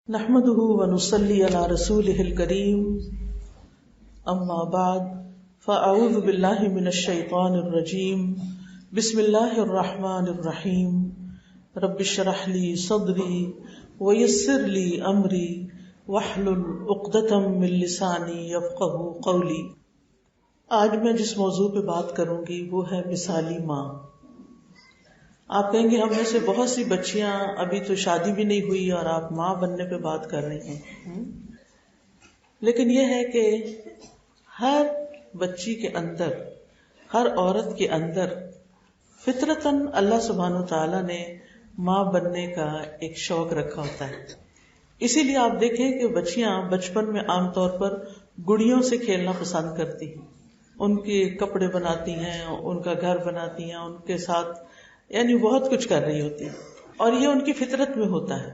نحمده ونصلي على رسوله الكريم اما بعد فاعوذ بالله من الشيطان الرجيم بسم الله الرحمن الرحيم رب اشرح لي صدري ويسر لي امري واحلل عقدة من لساني يفقهوا قولي۔ آج میں جس موضوع پہ بات کروں گی وہ ہے مثالی ماں۔ آپ کہیں گے ہم میں سے بہت سی بچیاں ابھی تو شادی بھی نہیں ہوئی اور آپ ماں بننے پہ بات کر رہی ہیں، لیکن یہ ہے کہ ہر بچی کے اندر، ہر عورت کے اندر فطرتاً اللہ سبحانہ وتعالی نے ماں بننے کا ایک شوق رکھا ہوتا ہے۔ اسی لیے آپ دیکھیں کہ بچیاں بچپن میں عام طور پر گڑیوں سے کھیلنا پسند کرتی ہیں، ان کے کپڑے بناتی ہیں، ان کا گھر بناتی ہیں، ان کے ساتھ یعنی بہت کچھ کر رہی ہوتی ہے، اور یہ ان کی فطرت میں ہوتا ہے۔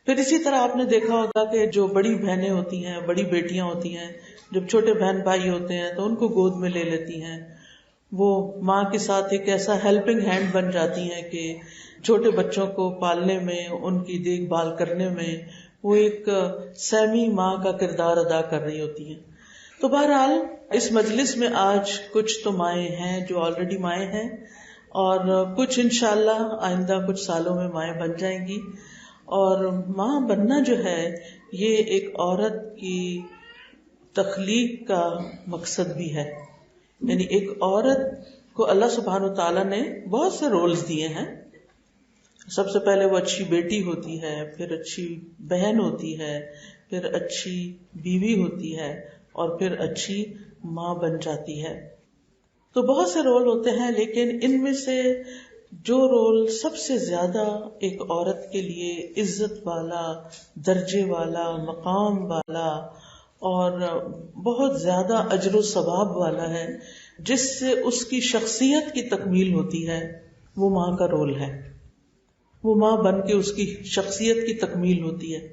پھر اسی طرح آپ نے دیکھا ہوگا کہ جو بڑی بہنیں ہوتی ہیں، بڑی بیٹیاں ہوتی ہیں، جب چھوٹے بہن بھائی ہوتے ہیں تو ان کو گود میں لے لیتی ہیں، وہ ماں کے ساتھ ایک ایسا ہیلپنگ ہینڈ بن جاتی ہیں کہ چھوٹے بچوں کو پالنے میں، ان کی دیکھ بھال کرنے میں وہ ایک سیمی ماں کا کردار ادا کر رہی ہوتی ہیں۔ تو بہرحال اس مجلس میں آج کچھ تو مائیں ہیں جو آلریڈی مائیں ہیں، اور کچھ انشاءاللہ آئندہ کچھ سالوں میں مائیں بن جائیں گی۔ اور ماں بننا جو ہے یہ ایک عورت کی تخلیق کا مقصد بھی ہے، یعنی ایک عورت کو اللہ سبحانہ وتعالیٰ نے بہت سے رولز دیے ہیں۔ سب سے پہلے وہ اچھی بیٹی ہوتی ہے، پھر اچھی بہن ہوتی ہے، پھر اچھی بیوی ہوتی ہے، اور پھر اچھی ماں بن جاتی ہے۔ تو بہت سے رول ہوتے ہیں، لیکن ان میں سے جو رول سب سے زیادہ ایک عورت کے لیے عزت والا، درجے والا، مقام والا اور بہت زیادہ اجر و ثواب والا ہے، جس سے اس کی شخصیت کی تکمیل ہوتی ہے، وہ ماں کا رول ہے۔ وہ ماں بن کے اس کی شخصیت کی تکمیل ہوتی ہے۔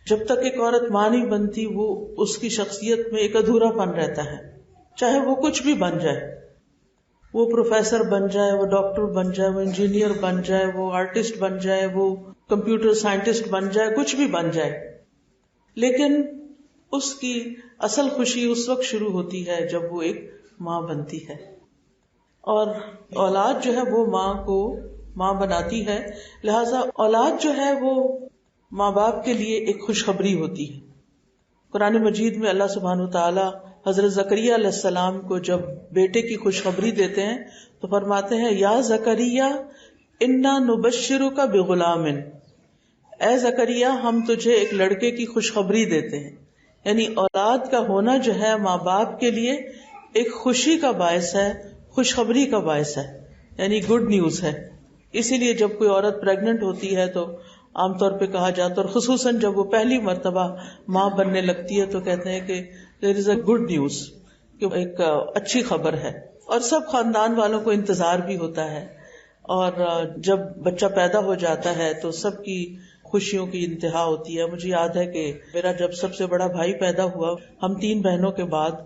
جب تک ایک عورت ماں نہیں بنتی وہ اس کی شخصیت میں ایک ادھورا پن رہتا ہے، چاہے وہ کچھ بھی بن جائے، وہ پروفیسر بن جائے، وہ ڈاکٹر بن جائے، وہ انجینئر بن جائے، وہ آرٹسٹ بن جائے، وہ کمپیوٹر سائنٹسٹ بن جائے، کچھ بھی بن جائے، لیکن اس کی اصل خوشی اس وقت شروع ہوتی ہے جب وہ ایک ماں بنتی ہے۔ اور اولاد جو ہے وہ ماں کو ماں بناتی ہے، لہذا اولاد جو ہے وہ ماں باپ کے لیے ایک خوشخبری ہوتی ہے۔ قرآن مجید میں اللہ سبحانہ وتعالی حضرت زکریا علیہ السلام کو جب بیٹے کی خوشخبری دیتے ہیں تو فرماتے ہیں یا زکریا انا نبشرک بغلام، اے زکریا ہم تجھے ایک لڑکے کی خوشخبری دیتے ہیں۔ یعنی اولاد کا ہونا جو ہے ماں باپ کے لیے ایک خوشی کا باعث ہے، خوشخبری کا باعث ہے، یعنی گڈ نیوز ہے۔ اسی لیے جب کوئی عورت پریگننٹ ہوتی ہے تو عام طور پہ کہا جاتا ہے، اور خصوصاً جب وہ پہلی مرتبہ ماں بننے لگتی ہے تو کہتے ہیں کہ دیر از اے گڈ نیوز، کہ ایک اچھی خبر ہے، اور سب خاندان والوں کو انتظار بھی ہوتا ہے۔ اور جب بچہ پیدا ہو جاتا ہے تو سب کی خوشیوں کی انتہا ہوتی ہے۔ مجھے یاد ہے کہ میرا جب سب سے بڑا بھائی پیدا ہوا، ہم 3 بہنوں کے بعد،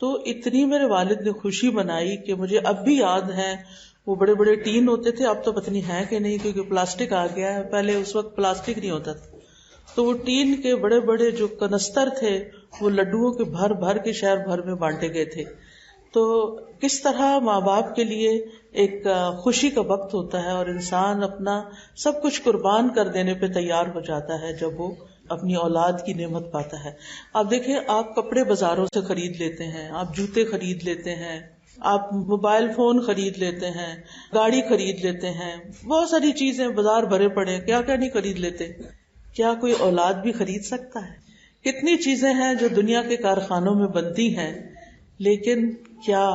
تو اتنی میرے والد نے خوشی منائی کہ مجھے اب بھی یاد ہے۔ وہ بڑے بڑے ٹین ہوتے تھے، اب تو پتہ نہیں ہے کہ نہیں کیونکہ پلاسٹک آ گیا ہے، پہلے اس وقت پلاسٹک نہیں ہوتا تھا، تو وہ ٹین کے بڑے بڑے جو کنستر تھے وہ لڈوؤں کے بھر بھر کے شہر بھر میں بانٹے گئے تھے۔ تو کس طرح ماں باپ کے لیے ایک خوشی کا وقت ہوتا ہے، اور انسان اپنا سب کچھ قربان کر دینے پہ تیار ہو جاتا ہے جب وہ اپنی اولاد کی نعمت پاتا ہے۔ آپ دیکھیں، آپ کپڑے بازاروں سے خرید لیتے ہیں، آپ جوتے خرید لیتے ہیں، آپ موبائل فون خرید لیتے ہیں، گاڑی خرید لیتے ہیں، بہت ساری چیزیں بازار بھرے پڑے، کیا کیا نہیں خرید لیتے۔ کیا کوئی اولاد بھی خرید سکتا ہے؟ کتنی چیزیں ہیں جو دنیا کے کارخانوں میں بنتی ہیں، لیکن کیا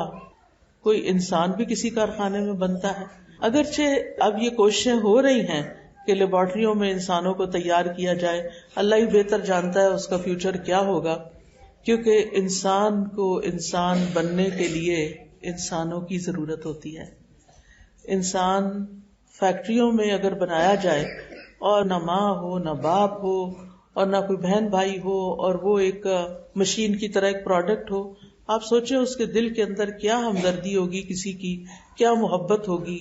کوئی انسان بھی کسی کارخانے میں بنتا ہے؟ اگرچہ اب یہ کوششیں ہو رہی ہیں کہ لیبارٹریوں میں انسانوں کو تیار کیا جائے، اللہ ہی بہتر جانتا ہے اس کا فیوچر کیا ہوگا، کیونکہ انسان کو انسان بننے کے لیے انسانوں کی ضرورت ہوتی ہے۔ انسان فیکٹریوں میں اگر بنایا جائے اور نہ ماں ہو، نہ باپ ہو، اور نہ کوئی بہن بھائی ہو، اور وہ ایک مشین کی طرح ایک پروڈکٹ ہو، آپ سوچیں اس کے دل کے اندر کیا ہمدردی ہوگی کسی کی، کیا محبت ہوگی،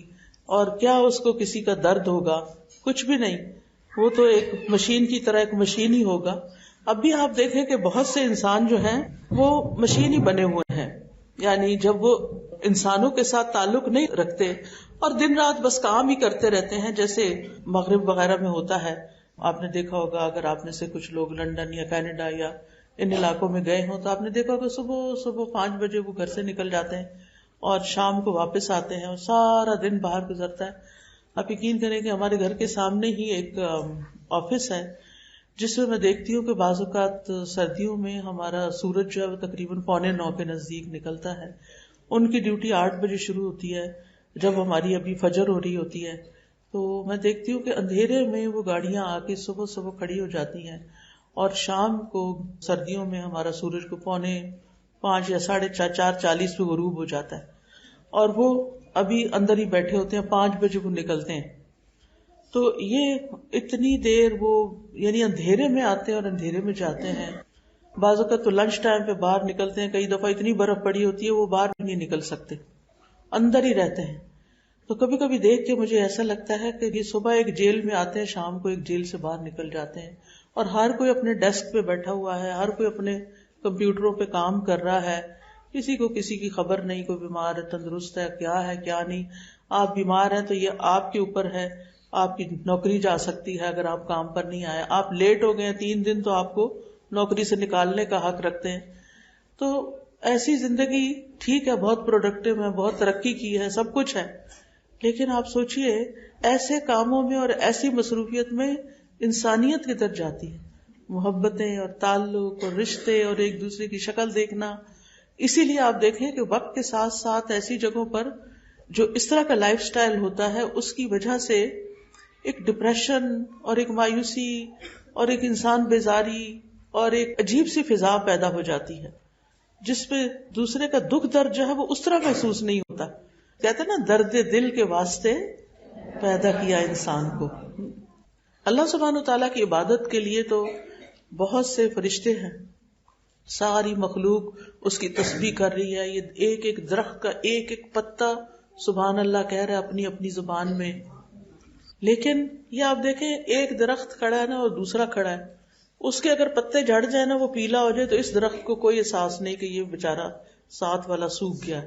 اور کیا اس کو کسی کا درد ہوگا؟ کچھ بھی نہیں۔ وہ تو ایک مشین کی طرح ایک مشین ہی ہوگا. اب بھی آپ دیکھیں کہ بہت سے انسان جو ہیں وہ مشین ہی بنے ہوئے ہیں، یعنی جب وہ انسانوں کے ساتھ تعلق نہیں رکھتے اور دن رات بس کام ہی کرتے رہتے ہیں، جیسے مغرب وغیرہ میں ہوتا ہے. آپ نے دیکھا ہوگا، اگر آپ میں سے کچھ لوگ لندن یا کینیڈا یا ان علاقوں میں گئے ہوں تو آپ نے دیکھا ہوگا صبح 5 بجے وہ گھر سے نکل جاتے ہیں اور شام کو واپس آتے ہیں اور سارا دن باہر گزرتا ہے. آپ یقین کریں کہ ہمارے گھر کے سامنے ہی ایک آفس ہے جس میں دیکھتی ہوں کہ بعض اوقات سردیوں میں ہمارا سورج جو ہے وہ تقریباً 8:45 کے نزدیک نکلتا ہے. ان کی ڈیوٹی 8 بجے شروع ہوتی ہے جب ہماری ابھی فجر ہو رہی ہوتی ہے. تو میں دیکھتی ہوں کہ اندھیرے میں وہ گاڑیاں آ کے صبح کھڑی ہو جاتی ہیں اور شام کو سردیوں میں ہمارا سورج کو 4:45 یا 4:40 پہ غروب ہو جاتا ہے اور وہ ابھی اندر ہی بیٹھے ہوتے ہیں. 5 بجے وہ نکلتے ہیں. تو یہ اتنی دیر وہ یعنی اندھیرے میں آتے ہیں اور اندھیرے میں جاتے ہیں. بعض اوقات تو لنچ ٹائم پہ باہر نکلتے ہیں، کئی دفعہ اتنی برف پڑی ہوتی ہے وہ باہر بھی نہیں نکل سکتے، اندر ہی رہتے ہیں. تو کبھی کبھی دیکھ کے مجھے ایسا لگتا ہے کہ یہ صبح ایک جیل میں آتے ہیں، شام کو ایک جیل سے باہر نکل جاتے ہیں اور ہر کوئی اپنے ڈیسک پہ بیٹھا ہوا ہے، ہر کوئی اپنے کمپیوٹروں پہ کام کر رہا ہے. کسی کو کسی کی خبر نہیں، کوئی بیمار ہے، تندرست ہے کیا نہیں. آپ بیمار ہیں تو یہ آپ کے اوپر ہے، آپ کی نوکری جا سکتی ہے اگر آپ کام پر نہیں آئے. آپ لیٹ ہو گئے 3 دن تو آپ کو نوکری سے نکالنے کا حق رکھتے ہیں. تو ایسی زندگی ٹھیک ہے، بہت پروڈکٹیو ہے، بہت ترقی کی ہے، سب کچھ ہے، لیکن آپ سوچئے ایسے کاموں میں اور ایسی مصروفیت میں انسانیت کدھر جاتی ہے، محبتیں اور تعلق اور رشتے اور ایک دوسرے کی شکل دیکھنا. اسی لیے آپ دیکھیں کہ وقت کے ساتھ ساتھ ایسی جگہوں پر جو اس طرح کا لائف سٹائل ہوتا ہے اس کی وجہ سے ایک ڈپریشن اور ایک مایوسی اور ایک انسان بیزاری اور ایک عجیب سی فضا پیدا ہو جاتی ہے جس پہ دوسرے کا دکھ درد جو ہے وہ اس طرح محسوس نہیں ہوتا. کہتے ہیں نا، درد دل کے واسطے پیدا کیا انسان کو. اللہ سبحانہ و تعالیٰ کی عبادت کے لیے تو بہت سے فرشتے ہیں، ساری مخلوق اس کی تسبیح کر رہی ہے. یہ ایک ایک درخت کا ایک ایک پتا سبحان اللہ کہہ رہا ہے اپنی اپنی زبان میں. لیکن یہ آپ دیکھیں، ایک درخت کھڑا ہے نا اور دوسرا کھڑا ہے، اس کے اگر پتے جھڑ جائے نا، وہ پیلا ہو جائے، تو اس درخت کو کوئی احساس نہیں کہ یہ بیچارہ ساتھ والا سوکھ گیا.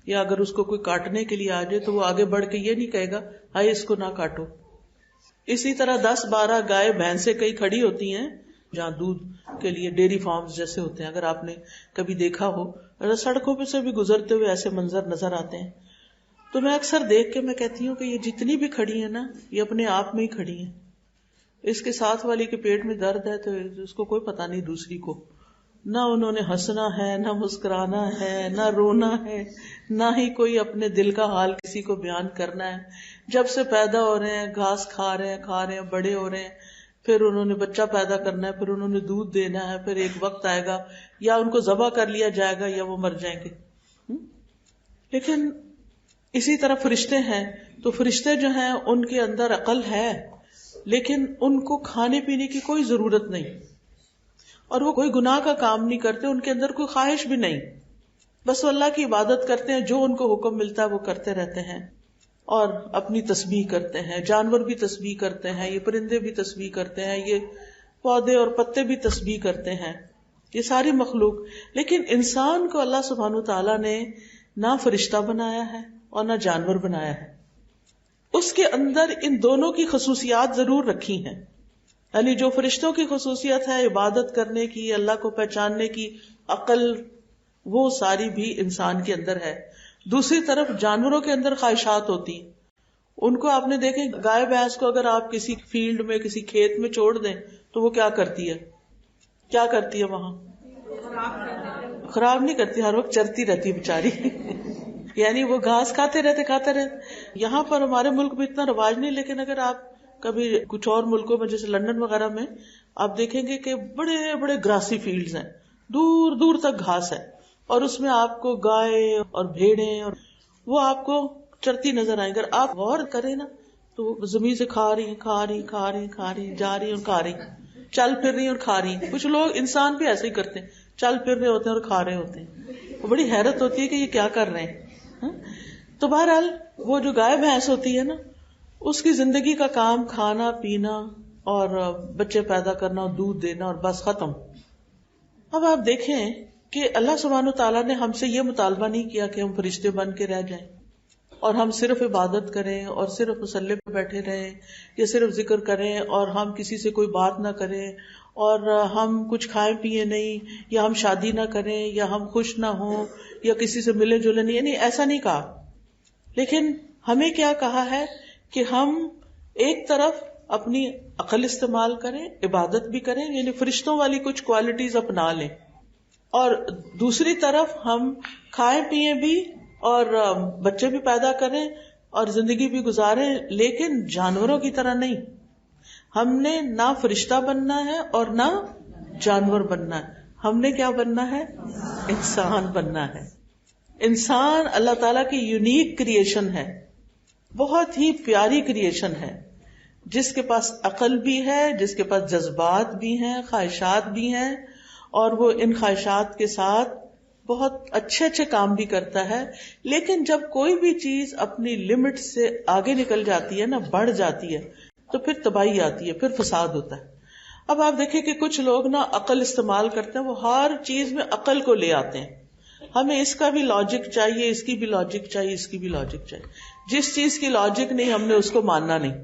یا اگر اس کو کوئی کاٹنے کے لیے آ جائے تو وہ آگے بڑھ کے یہ نہیں کہے گا ہائے اس کو نہ کاٹو. اسی طرح 10-12 گائے بھینسیں کئی کھڑی ہوتی ہیں جہاں دودھ کے لیے ڈیری فارمز جیسے ہوتے ہیں، اگر آپ نے کبھی دیکھا ہو، اگر سڑکوں پہ سے بھی گزرتے ہوئے ایسے منظر نظر آتے ہیں. تو میں اکثر دیکھ کے میں کہتی ہوں کہ یہ جتنی بھی کھڑی ہیں نا، یہ اپنے آپ میں ہی کھڑی ہیں. اس کے ساتھ والی کے پیٹ میں درد ہے تو اس کو کوئی پتہ نہیں دوسری کو. نہ انہوں نے ہنسنا ہے، نہ مسکرانا ہے، نہ رونا ہے، نہ ہی کوئی اپنے دل کا حال کسی کو بیان کرنا ہے. جب سے پیدا ہو رہے ہیں گھاس کھا رہے ہیں، بڑے ہو رہے ہیں، پھر انہوں نے بچہ پیدا کرنا ہے، پھر انہوں نے دودھ دینا ہے، پھر ایک وقت آئے گا یا ان کو ذبح کر لیا جائے گا یا وہ مر جائیں گے. لیکن اسی طرح فرشتے ہیں، تو فرشتے جو ہیں ان کے اندر عقل ہے، لیکن ان کو کھانے پینے کی کوئی ضرورت نہیں اور وہ کوئی گناہ کا کام نہیں کرتے، ان کے اندر کوئی خواہش بھی نہیں، بس وہ اللہ کی عبادت کرتے ہیں، جو ان کو حکم ملتا ہے وہ کرتے رہتے ہیں اور اپنی تسبیح کرتے ہیں. جانور بھی تسبیح کرتے ہیں، یہ پرندے بھی تسبیح کرتے ہیں، یہ پودے اور پتے بھی تسبیح کرتے ہیں، یہ ساری مخلوق. لیکن انسان کو اللہ سبحانہ تعالیٰ نے نہ فرشتہ بنایا ہے اور نہ جانور بنایا ہے. اس کے اندر ان دونوں کی خصوصیات ضرور رکھی ہیں. یعنی جو فرشتوں کی خصوصیت ہے عبادت کرنے کی، اللہ کو پہچاننے کی، عقل، وہ ساری بھی انسان کے اندر ہے. دوسری طرف جانوروں کے اندر خواہشات ہوتی ہیں. ان کو آپ نے دیکھیں، گائے بھینس کو اگر آپ کسی فیلڈ میں کسی کھیت میں چھوڑ دیں تو وہ کیا کرتی ہے وہاں؟ خراب نہیں کرتی، ہر وقت چرتی رہتی بیچاری. یعنی وہ گھاس کھاتے رہتے. یہاں پر ہمارے ملک میں اتنا رواج نہیں، لیکن اگر آپ کبھی کچھ اور ملکوں میں جیسے لندن وغیرہ میں آپ دیکھیں گے کہ بڑے بڑے گراسی فیلڈز ہیں، دور دور تک گھاس ہے، اور اس میں آپ کو گائے اور بھیڑیں اور وہ آپ کو چرتی نظر آئیں. اگر آپ غور کریں نا تو وہ زمین سے کھا رہی جا رہی اور کھا رہی، چل پھر رہی اور کھا رہی. کچھ لوگ انسان بھی ایسے ہی کرتے ہیں، چل پھر رہے ہوتے ہیں اور کھا رہے ہوتے ہیں. بڑی حیرت ہوتی ہے کہ یہ کیا کر رہے ہیں. تو بہرحال وہ جو گائے بھینس ہوتی ہے نا، اس کی زندگی کا کام کھانا پینا اور بچے پیدا کرنا اور دودھ دینا اور بس ختم. اب آپ دیکھیں کہ اللہ سبحانہ تعالیٰ نے ہم سے یہ مطالبہ نہیں کیا کہ ہم فرشتے بن کے رہ جائیں اور ہم صرف عبادت کریں اور صرف مصلی پہ بیٹھے رہیں یا صرف ذکر کریں اور ہم کسی سے کوئی بات نہ کریں اور ہم کچھ کھائیں پیئے نہیں یا ہم شادی نہ کریں یا ہم خوش نہ ہوں یا کسی سے ملے جلے نہیں. یعنی ایسا نہیں کہا. لیکن ہمیں کیا کہا ہے کہ ہم ایک طرف اپنی عقل استعمال کریں, عبادت بھی کریں, یعنی فرشتوں والی کچھ کوالٹیز اپنا لیں, اور دوسری طرف ہم کھائیں پیئیں بھی اور بچے بھی پیدا کریں اور زندگی بھی گزاریں, لیکن جانوروں کی طرح نہیں. ہم نے نہ فرشتہ بننا ہے اور نہ جانور بننا ہے. ہم نے کیا بننا ہے؟ انسان بننا ہے. انسان اللہ تعالیٰ کی یونیک کریشن ہے, بہت ہی پیاری کریشن ہے, جس کے پاس عقل بھی ہے, جس کے پاس جذبات بھی ہیں, خواہشات بھی ہیں, اور وہ ان خواہشات کے ساتھ بہت اچھے اچھے کام بھی کرتا ہے. لیکن جب کوئی بھی چیز اپنی لمٹ سے آگے نکل جاتی ہے نا, بڑھ جاتی ہے, تو پھر تباہی آتی ہے, پھر فساد ہوتا ہے. اب آپ دیکھیں کہ کچھ لوگ نا عقل استعمال کرتے ہیں, وہ ہر چیز میں عقل کو لے آتے ہیں. ہمیں اس کا بھی لاجک چاہیے, اس کی بھی لاجک چاہیے, اس کی بھی لاجک چاہیے. جس چیز کی لاجک نہیں ہم نے اس کو ماننا نہیں.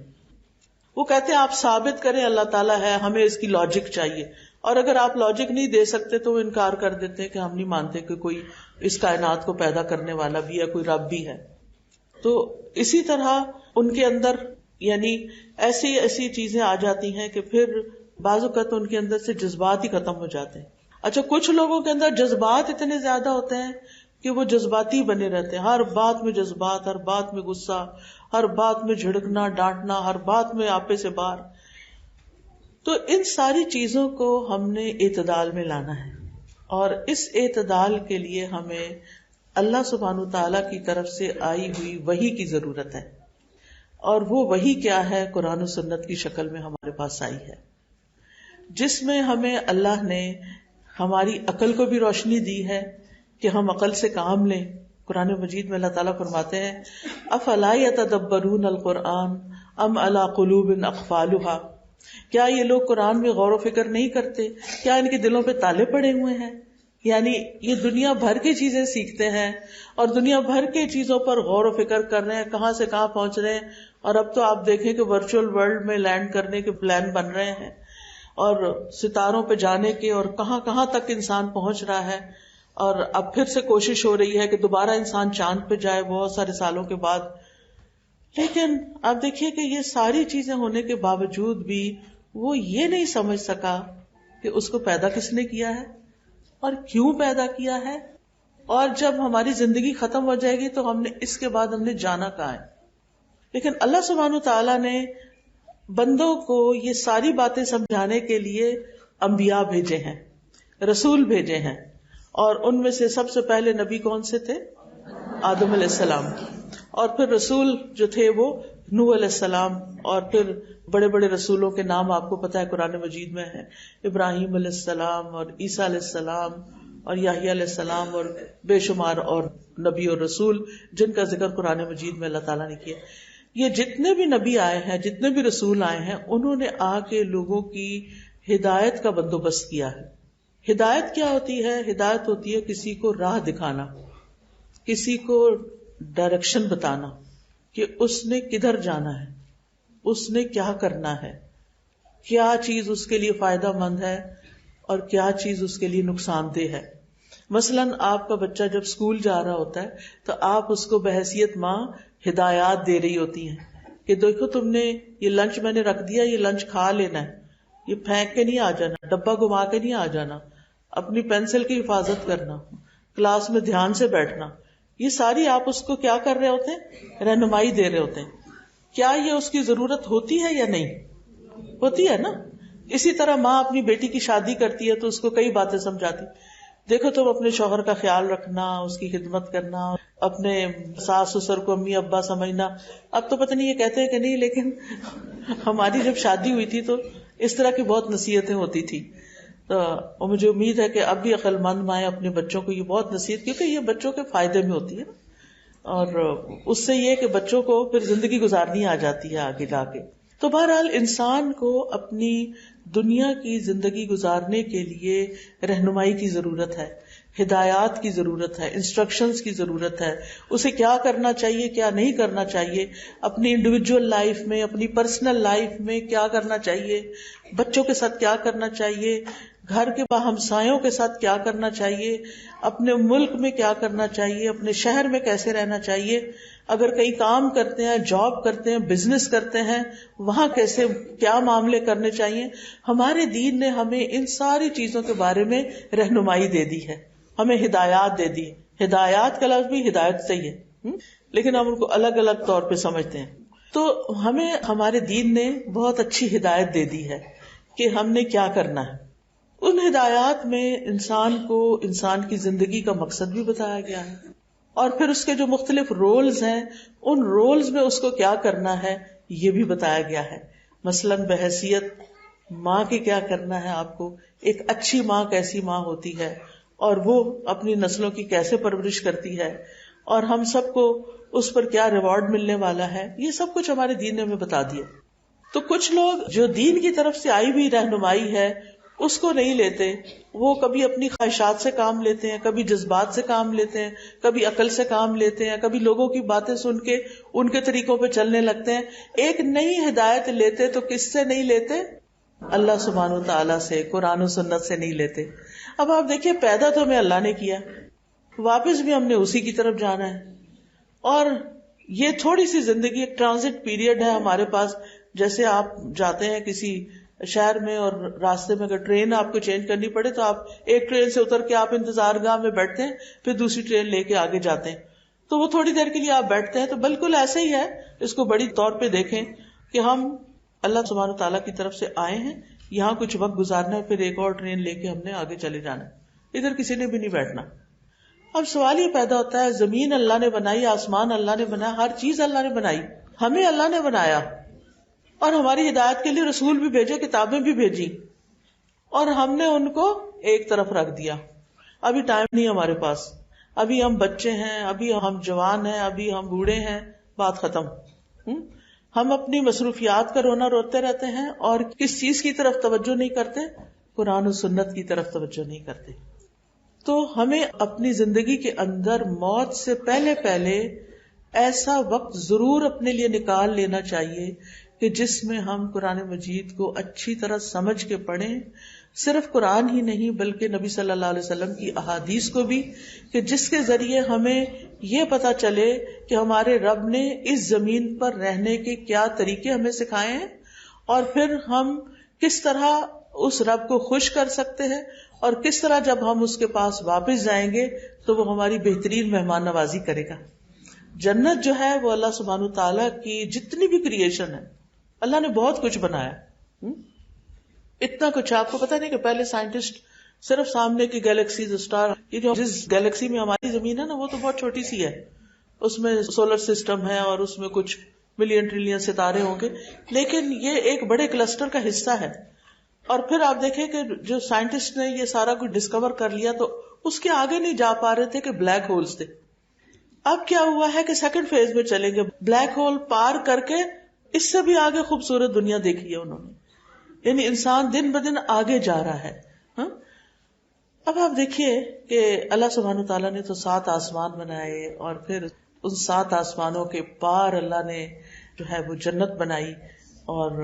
وہ کہتے ہیں آپ ثابت کریں اللہ تعالیٰ ہے, ہمیں اس کی لاجک چاہیے. اور اگر آپ لاجک نہیں دے سکتے تو وہ انکار کر دیتے ہیں کہ ہم نہیں مانتے کہ کوئی اس کائنات کو پیدا کرنے والا بھی ہے, کوئی رب بھی ہے. تو اسی طرح ان کے اندر یعنی ایسی چیزیں آ جاتی ہیں کہ پھر بعض اوقات ان کے اندر سے جذبات ہی ختم ہو جاتے ہیں. اچھا, کچھ لوگوں کے اندر جذبات اتنے زیادہ ہوتے ہیں کہ وہ جذباتی بنے رہتے ہیں, ہر بات میں جذبات, ہر بات میں غصہ, ہر بات میں جھڑکنا ڈانٹنا, ہر بات میں آپے سے بار. تو ان ساری چیزوں کو ہم نے اعتدال میں لانا ہے, اور اس اعتدال کے لیے ہمیں اللہ سبحانہ تعالیٰ کی طرف سے آئی ہوئی وحی کی ضرورت ہے. اور وہ وحی کیا ہے؟ قرآن و سنت کی شکل میں ہمارے پاس آئی ہے, جس میں ہمیں اللہ نے ہماری عقل کو بھی روشنی دی ہے کہ ہم عقل سے کام لیں. قرآن مجید میں اللہ تعالیٰ فرماتے ہیں افلا یتدبرون القرآن ام علی قلوب اقفالها, کیا یہ لوگ قرآن میں غور و فکر نہیں کرتے؟ کیا ان کے دلوں پہ تالے پڑے ہوئے ہیں؟ یعنی یہ دنیا بھر کی چیزیں سیکھتے ہیں اور دنیا بھر کی چیزوں پر غور و فکر کر رہے ہیں, کہاں سے کہاں پہنچ رہے ہیں. اور اب تو آپ دیکھیں کہ ورچوئل ورلڈ میں لینڈ کرنے کے پلان بن رہے ہیں, اور ستاروں پہ جانے کے, اور کہاں کہاں تک انسان پہنچ رہا ہے. اور اب پھر سے کوشش ہو رہی ہے کہ دوبارہ انسان چاند پہ جائے بہت سارے سالوں کے بعد. لیکن آپ دیکھیے کہ یہ ساری چیزیں ہونے کے باوجود بھی وہ یہ نہیں سمجھ سکا کہ اس کو پیدا کس نے کیا ہے اور کیوں پیدا کیا ہے, اور جب ہماری زندگی ختم ہو جائے گی تو ہم نے اس کے بعد ہم نے جانا کہاں ہے. لیکن اللہ سبحانہ تعالیٰ نے بندوں کو یہ ساری باتیں سمجھانے کے لیے انبیاء بھیجے ہیں, رسول بھیجے ہیں, اور ان میں سے سب سے پہلے نبی کون سے تھے؟ آدم علیہ السلام. اور پھر رسول جو تھے وہ نوح علیہ السلام, اور پھر بڑے بڑے رسولوں کے نام آپ کو پتا ہے قرآن مجید میں ہے, ابراہیم علیہ السلام اور عیسیٰ علیہ السلام اور یحییٰ علیہ السلام, اور بے شمار اور نبی اور رسول جن کا ذکر قرآن مجید میں اللہ تعالیٰ نے کیا. یہ جتنے بھی نبی آئے ہیں, جتنے بھی رسول آئے ہیں, انہوں نے آ کے لوگوں کی ہدایت کا بندوبست کیا ہے. ہدایت کیا ہوتی ہے؟ ہدایت ہوتی ہے کسی کو راہ دکھانا, کسی کو ڈائریکشن بتانا کہ اس نے کدھر جانا ہے, اس نے کیا کرنا ہے, کیا چیز اس کے لیے فائدہ مند ہے اور کیا چیز اس کے لیے نقصان دہ ہے. مثلاً آپ کا بچہ جب اسکول جا رہا ہوتا ہے تو آپ اس کو بحیثیت ماں ہدایات دے رہی ہوتی ہیں کہ دیکھو تم نے یہ لنچ میں نے رکھ دیا, یہ لنچ کھا لینا ہے, یہ پھینک کے نہیں آ جانا, ڈبہ گھما کے نہیں آ جانا, اپنی پینسل کی حفاظت کرنا, کلاس میں دھیان سے بیٹھنا. یہ ساری آپ اس کو کیا کر رہے ہوتے ہیں؟ رہنمائی دے رہے ہوتے ہیں. کیا یہ اس کی ضرورت ہوتی ہے یا نہیں ہوتی ہے نا؟ اسی طرح ماں اپنی بیٹی کی شادی کرتی ہے تو اس کو کئی باتیں سمجھاتی, دیکھو تم اپنے شوہر کا خیال رکھنا, اس کی خدمت کرنا, اپنے ساس سسر کو امی ابا سمجھنا. اب تو پتہ نہیں یہ کہتے ہیں کہ نہیں, لیکن ہماری جب شادی ہوئی تھی تو اس طرح کی بہت نصیحتیں ہوتی تھی. تو مجھے امید ہے کہ اب بھی عقل مند مائیں اپنے بچوں کو یہ بہت نصیحت, کیونکہ یہ بچوں کے فائدے میں ہوتی ہے, اور اس سے یہ کہ بچوں کو پھر زندگی گزارنی آ جاتی ہے آگے جا کے. تو بہرحال انسان کو اپنی دنیا کی زندگی گزارنے کے لیے رہنمائی کی ضرورت ہے، ہدایات کی ضرورت ہے، انسٹرکشنز کی ضرورت ہے، اسے کیا کرنا چاہیے کیا نہیں کرنا چاہیے، اپنی انڈیویجول لائف میں، اپنی پرسنل لائف میں کیا کرنا چاہیے، بچوں کے ساتھ کیا کرنا چاہیے، گھر کے ہمسایوں کے ساتھ کیا کرنا چاہیے، اپنے ملک میں کیا کرنا چاہیے، اپنے شہر میں کیسے رہنا چاہیے، اگر کئی کام کرتے ہیں، جاب کرتے ہیں، بزنس کرتے ہیں، وہاں کیسے کیا معاملے کرنے چاہیے. ہمارے دین نے ہمیں ان ساری چیزوں کے بارے میں رہنمائی دے دی ہے، ہمیں ہدایات دے دی. ہدایات کا لفظ بھی ہدایت سے ہی ہے، لیکن ہم ان کو الگ الگ طور پہ سمجھتے ہیں. تو ہمیں ہمارے دین نے بہت اچھی ہدایت دے دی ہے کہ ہم نے کیا کرنا ہے. ان ہدایات میں انسان کو انسان کی زندگی کا مقصد بھی بتایا گیا ہے، اور پھر اس کے جو مختلف رولز ہیں ان رولز میں اس کو کیا کرنا ہے یہ بھی بتایا گیا ہے. مثلاً بحیثیت ماں کے کیا کرنا ہے آپ کو، ایک اچھی ماں کیسی ماں ہوتی ہے اور وہ اپنی نسلوں کی کیسے پرورش کرتی ہے، اور ہم سب کو اس پر کیا ریوارڈ ملنے والا ہے، یہ سب کچھ ہمارے دین نے ہمیں بتا دیا. تو کچھ لوگ جو دین کی طرف سے آئی ہوئی رہنمائی ہے اس کو نہیں لیتے، وہ کبھی اپنی خواہشات سے کام لیتے ہیں، کبھی جذبات سے کام لیتے ہیں، کبھی عقل سے کام لیتے ہیں، کبھی لوگوں کی باتیں سن کے ان کے طریقوں پہ چلنے لگتے ہیں. ایک نئی ہدایت لیتے تو کس سے نہیں لیتے؟ اللہ سبحانہ وتعالیٰ سے، قرآن و سنت سے نہیں لیتے. اب آپ دیکھیے، پیدا تو ہمیں اللہ نے کیا، واپس بھی ہم نے اسی کی طرف جانا ہے، اور یہ تھوڑی سی زندگی ایک ٹرانزٹ پیریڈ ہے ہمارے پاس. جیسے آپ جاتے ہیں کسی شہر میں اور راستے میں اگر ٹرین آپ کو چینج کرنی پڑے تو آپ ایک ٹرین سے اتر کے آپ انتظار گاہ میں بیٹھتے ہیں، پھر دوسری ٹرین لے کے آگے جاتے ہیں. تو وہ تھوڑی دیر کے لیے آپ بیٹھتے ہیں. تو بالکل ایسا ہی ہے، اس کو بڑی طور پہ دیکھیں کہ ہم اللہ سبحانہ تعالیٰ کی طرف سے آئے ہیں، یہاں کچھ وقت گزارنا ہے، پھر ایک اور ٹرین لے کے ہم نے آگے چلے جانا ہے، ادھر کسی نے بھی نہیں بیٹھنا. اب سوال یہ پیدا ہوتا ہے، زمین اللہ نے بنائی، آسمان اللہ نے بنایا، ہر چیز اللہ نے بنائی، ہمیں اللہ نے بنایا اور ہماری ہدایت کے لیے رسول بھی بھیجے، کتابیں بھی بھیجی، اور ہم نے ان کو ایک طرف رکھ دیا. ابھی ٹائم نہیں ہمارے پاس، ابھی ہم بچے ہیں، ابھی ہم جوان ہیں، ابھی ہم بوڑھے ہیں، بات ختم. ہم اپنی مصروفیات کا رونا روتے رہتے ہیں اور کس چیز کی طرف توجہ نہیں کرتے؟ قرآن و سنت کی طرف توجہ نہیں کرتے. تو ہمیں اپنی زندگی کے اندر موت سے پہلے پہلے ایسا وقت ضرور اپنے لیے نکال لینا چاہیے کہ جس میں ہم قرآن مجید کو اچھی طرح سمجھ کے پڑھیں. صرف قرآن ہی نہیں بلکہ نبی صلی اللہ علیہ وسلم کی احادیث کو بھی، کہ جس کے ذریعے ہمیں یہ پتا چلے کہ ہمارے رب نے اس زمین پر رہنے کے کیا طریقے ہمیں سکھائے ہیں، اور پھر ہم کس طرح اس رب کو خوش کر سکتے ہیں، اور کس طرح جب ہم اس کے پاس واپس جائیں گے تو وہ ہماری بہترین مہمان نوازی کرے گا. جنت جو ہے وہ اللہ سبحانہ تعالیٰ کی جتنی بھی کریشن ہے، اللہ نے بہت کچھ بنایا. اتنا کچھ آپ کو پتا نہیں کہ پہلے سائنٹسٹ صرف سامنے کی گیلیکسیز، اسٹار، یہ جو جس گیلیکسی میں ہماری زمین ہے نا وہ تو بہت چھوٹی سی ہے، اس میں سولر سسٹم ہے اور اس میں کچھ ملین ٹریلین ستارے ہوں گے، لیکن یہ ایک بڑے کلسٹر کا حصہ ہے. اور پھر آپ دیکھیں کہ جو سائنٹسٹ نے یہ سارا کچھ ڈسکور کر لیا تو اس کے آگے نہیں جا پا رہے تھے کہ بلیک ہولز تھے. اب کیا ہوا ہے کہ سیکنڈ فیز میں چلیں گے، بلیک ہول پار کر کے اس سے بھی آگے خوبصورت دنیا دیکھی ہے انہوں نے. یعنی انسان دن بدن آگے جا رہا ہے. اب آپ دیکھیے کہ اللہ سبحانہ تعالیٰ نے تو 7 آسمان بنائے، اور پھر ان 7 آسمانوں کے پار اللہ نے جو ہے وہ جنت بنائی، اور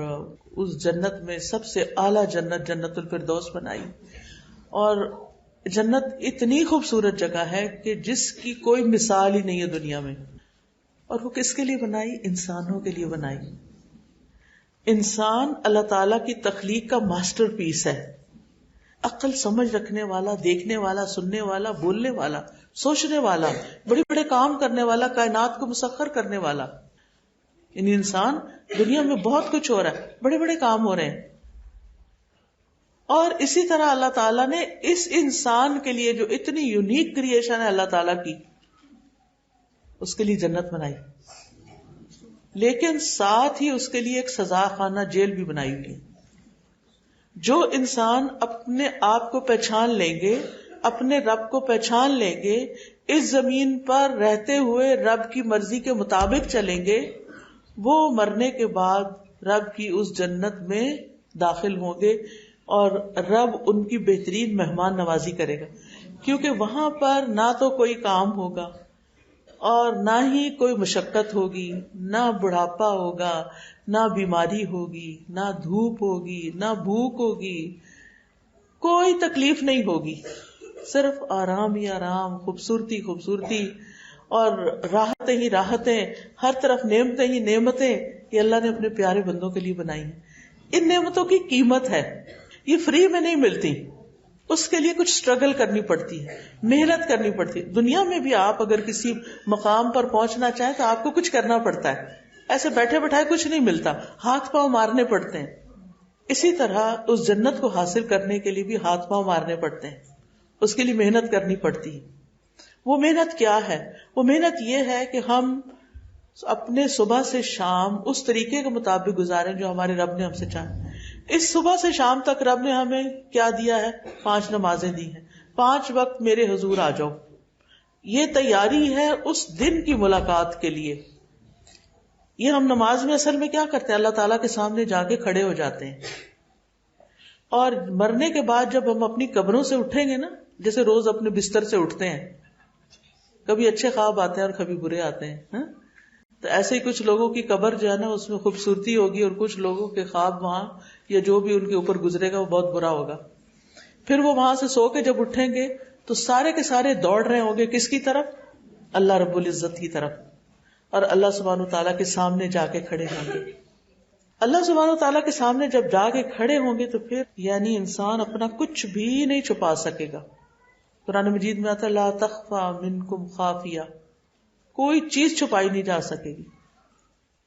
اس جنت میں سب سے اعلیٰ جنت جنت الفردوس بنائی. اور جنت اتنی خوبصورت جگہ ہے کہ جس کی کوئی مثال ہی نہیں ہے دنیا میں. اور وہ کس کے لیے بنائی؟ انسانوں کے لیے بنائی. انسان اللہ تعالیٰ کی تخلیق کا ماسٹر پیس ہے، عقل سمجھ رکھنے والا، دیکھنے والا، سننے والا، بولنے والا، سوچنے والا، بڑے بڑے کام کرنے والا، کائنات کو مسخر کرنے والا. یعنی انسان، دنیا میں بہت کچھ ہو رہا ہے، بڑے بڑے کام ہو رہے ہیں. اور اسی طرح اللہ تعالیٰ نے اس انسان کے لیے جو اتنی یونیک کریشن ہے اللہ تعالیٰ کی، اس کے لیے جنت بنائی، لیکن ساتھ ہی اس کے لیے ایک سزا خانہ جیل بھی بنائی ہوئی ہے. جو انسان اپنے آپ کو پہچان لیں گے، اپنے رب کو پہچان لیں گے، اس زمین پر رہتے ہوئے رب کی مرضی کے مطابق چلیں گے، وہ مرنے کے بعد رب کی اس جنت میں داخل ہوں گے اور رب ان کی بہترین مہمان نوازی کرے گا، کیونکہ وہاں پر نہ تو کوئی کام ہوگا اور نہ ہی کوئی مشقت ہوگی، نہ بڑھاپا ہوگا، نہ بیماری ہوگی، نہ دھوپ ہوگی، نہ بھوک ہوگی، کوئی تکلیف نہیں ہوگی، صرف آرام ہی آرام، خوبصورتی خوبصورتی اور راحتیں ہی راحتیں، ہر طرف نعمتیں ہی نعمتیں، یہ اللہ نے اپنے پیارے بندوں کے لیے بنائی ہیں۔ ان نعمتوں کی قیمت ہے، یہ فری میں نہیں ملتی، اس کے لیے کچھ سٹرگل کرنی پڑتی ہے، محنت کرنی پڑتی ہے۔ دنیا میں بھی آپ اگر کسی مقام پر پہنچنا چاہیں تو آپ کو کچھ کرنا پڑتا ہے، ایسے بیٹھے بیٹھائے کچھ نہیں ملتا، ہاتھ پاؤں مارنے پڑتے ہیں۔ اسی طرح اس جنت کو حاصل کرنے کے لیے بھی ہاتھ پاؤں مارنے پڑتے ہیں، اس کے لیے محنت کرنی پڑتی ہے۔ وہ محنت کیا ہے؟ وہ محنت یہ ہے کہ ہم اپنے صبح سے شام اس طریقے کے مطابق گزاریں جو ہمارے رب نے ہم سے چاہا۔ اس صبح سے شام تک رب نے ہمیں کیا دیا ہے؟ 5 نمازیں دی ہیں، 5 وقت میرے حضور آ جاؤ۔ یہ تیاری ہے اس دن کی ملاقات کے لیے۔ یہ ہم نماز میں اصل میں کیا کرتے ہیں؟ اللہ تعالیٰ کے سامنے جا کے کھڑے ہو جاتے ہیں، اور مرنے کے بعد جب ہم اپنی قبروں سے اٹھیں گے نا، جیسے روز اپنے بستر سے اٹھتے ہیں، کبھی اچھے خواب آتے ہیں اور کبھی برے آتے ہیں، ہاں؟ تو ایسے ہی کچھ لوگوں کی قبر جو ہے نا اس میں خوبصورتی ہوگی، اور کچھ لوگوں کے خواب وہاں یا جو بھی ان کے اوپر گزرے گا وہ بہت برا ہوگا۔ پھر وہ وہاں سے سو کے جب اٹھیں گے تو سارے کے سارے دوڑ رہے ہوں گے کس کی طرف؟ اللہ رب العزت کی طرف، اور اللہ سبحانہ تعالیٰ کے سامنے جا کے کھڑے ہوں گے۔ اللہ سبحانہ تعالیٰ کے سامنے جب جا کے کھڑے ہوں گے تو پھر یعنی انسان اپنا کچھ بھی نہیں چھپا سکے گا۔ قرآن مجید میں آتا ہے لا تخفى منکم خافیہ، کوئی چیز چھپائی نہیں جا سکے گی۔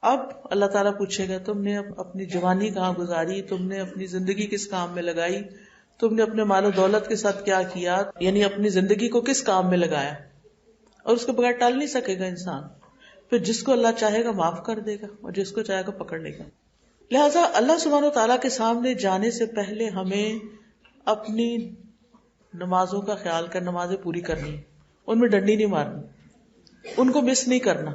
اب اللہ تعالیٰ پوچھے گا تم نے اپنی جوانی کہاں گزاری، تم نے اپنی زندگی کس کام میں لگائی، تم نے اپنے مال و دولت کے ساتھ کیا کیا، یعنی اپنی زندگی کو کس کام میں لگایا، اور اس کے بغیر ٹال نہیں سکے گا انسان۔ پھر جس کو اللہ چاہے گا معاف کر دے گا اور جس کو چاہے گا پکڑ لے گا۔ لہٰذا اللہ سبحانہ تعالیٰ کے سامنے جانے سے پہلے ہمیں اپنی نمازوں کا خیال کر نمازیں پوری کرنی، ان میں ڈنڈی نہیں مارنی، ان کو مس نہیں کرنا۔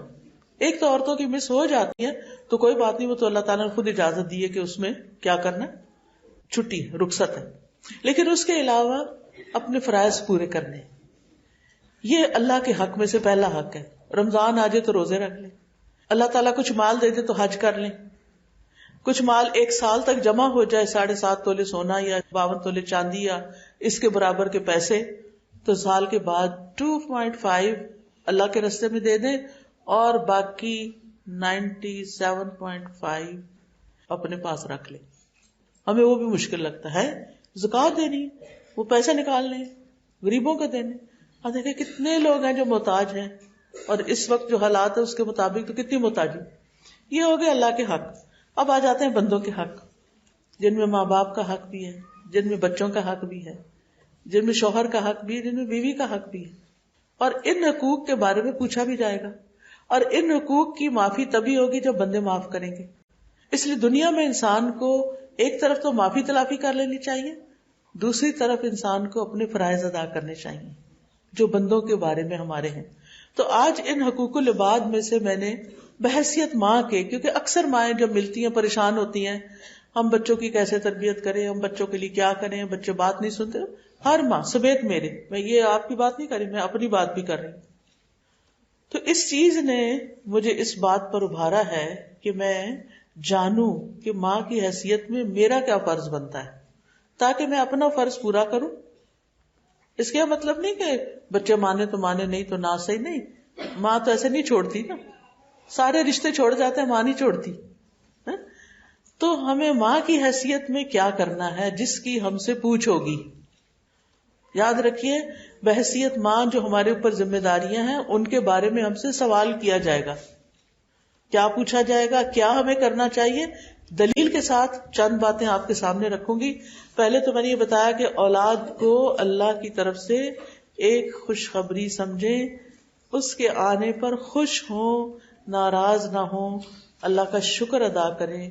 ایک تو عورتوں کی مس ہو جاتی ہے تو کوئی بات نہیں، وہ تو اللہ تعالیٰ نے خود اجازت دی ہے کہ اس میں کیا کرنا، چھٹی رخصت ہے، لیکن اس کے علاوہ اپنے فرائض پورے کرنے، یہ اللہ کے حق میں سے پہلا حق ہے۔ رمضان آ جائے تو روزے رکھ لیں، اللہ تعالیٰ کچھ مال دے دے تو حج کر لیں، کچھ مال 1 سال تک جمع ہو جائے، 7.5 تولے سونا یا 52 تولے چاندی یا اس کے برابر کے پیسے، تو سال کے بعد 2.5 اللہ کے راستے میں دے دیں اور باقی 97.5 اپنے پاس رکھ لیں۔ ہمیں وہ بھی مشکل لگتا ہے، زکوٰۃ دینی، وہ پیسے نکالنے، غریبوں کو دینے۔ اب دیکھیں کتنے لوگ ہیں جو محتاج ہیں، اور اس وقت جو حالات ہے اس کے مطابق تو کتنی محتاجی۔ یہ ہو گیا اللہ کے حق۔ اب آ جاتے ہیں بندوں کے حق، جن میں ماں باپ کا حق بھی ہے، جن میں بچوں کا حق بھی ہے، جن میں شوہر کا حق بھی ہے، جن میں بیوی کا حق بھی ہے، اور ان حقوق کے بارے میں پوچھا بھی جائے گا، اور ان حقوق کی معافی تبھی ہوگی جب بندے معاف کریں گے۔ اس لیے دنیا میں انسان کو ایک طرف تو معافی تلافی کر لینی چاہیے، دوسری طرف انسان کو اپنے فرائض ادا کرنے چاہیے جو بندوں کے بارے میں ہمارے ہیں۔ تو آج ان حقوق العباد میں سے میں نے بحیثیت ماں کے، کیونکہ اکثر مائیں جب ملتی ہیں پریشان ہوتی ہیں، ہم بچوں کی کیسے تربیت کریں، ہم بچوں کے لیے کیا کریں، بچے بات نہیں سنتے، ہر ماں سمیت میرے، میں یہ آپ کی بات نہیں کر رہی، میں اپنی بات بھی کر رہی ہوں۔ تو اس چیز نے مجھے اس بات پر ابھارا ہے کہ میں جانوں کہ ماں کی حیثیت میں میرا کیا فرض بنتا ہے، تاکہ میں اپنا فرض پورا کروں۔ اس کا مطلب نہیں کہ بچے مانے تو مانے، نہیں تو نہ، صحیح نہیں، ماں تو ایسے نہیں چھوڑتی نا، سارے رشتے چھوڑ جاتے ہیں، ماں نہیں چھوڑتی۔ تو ہمیں ماں کی حیثیت میں کیا کرنا ہے جس کی ہم سے پوچھ ہوگی۔ یاد رکھیے بحیثیت ماں جو ہمارے اوپر ذمہ داریاں ہیں ان کے بارے میں ہم سے سوال کیا جائے گا، کیا پوچھا جائے گا، کیا ہمیں کرنا چاہیے۔ دلیل کے ساتھ چند باتیں آپ کے سامنے رکھوں گی۔ پہلے تو میں نے یہ بتایا کہ اولاد کو اللہ کی طرف سے ایک خوشخبری سمجھیں، اس کے آنے پر خوش ہوں، ناراض نہ ہوں، اللہ کا شکر ادا کریں۔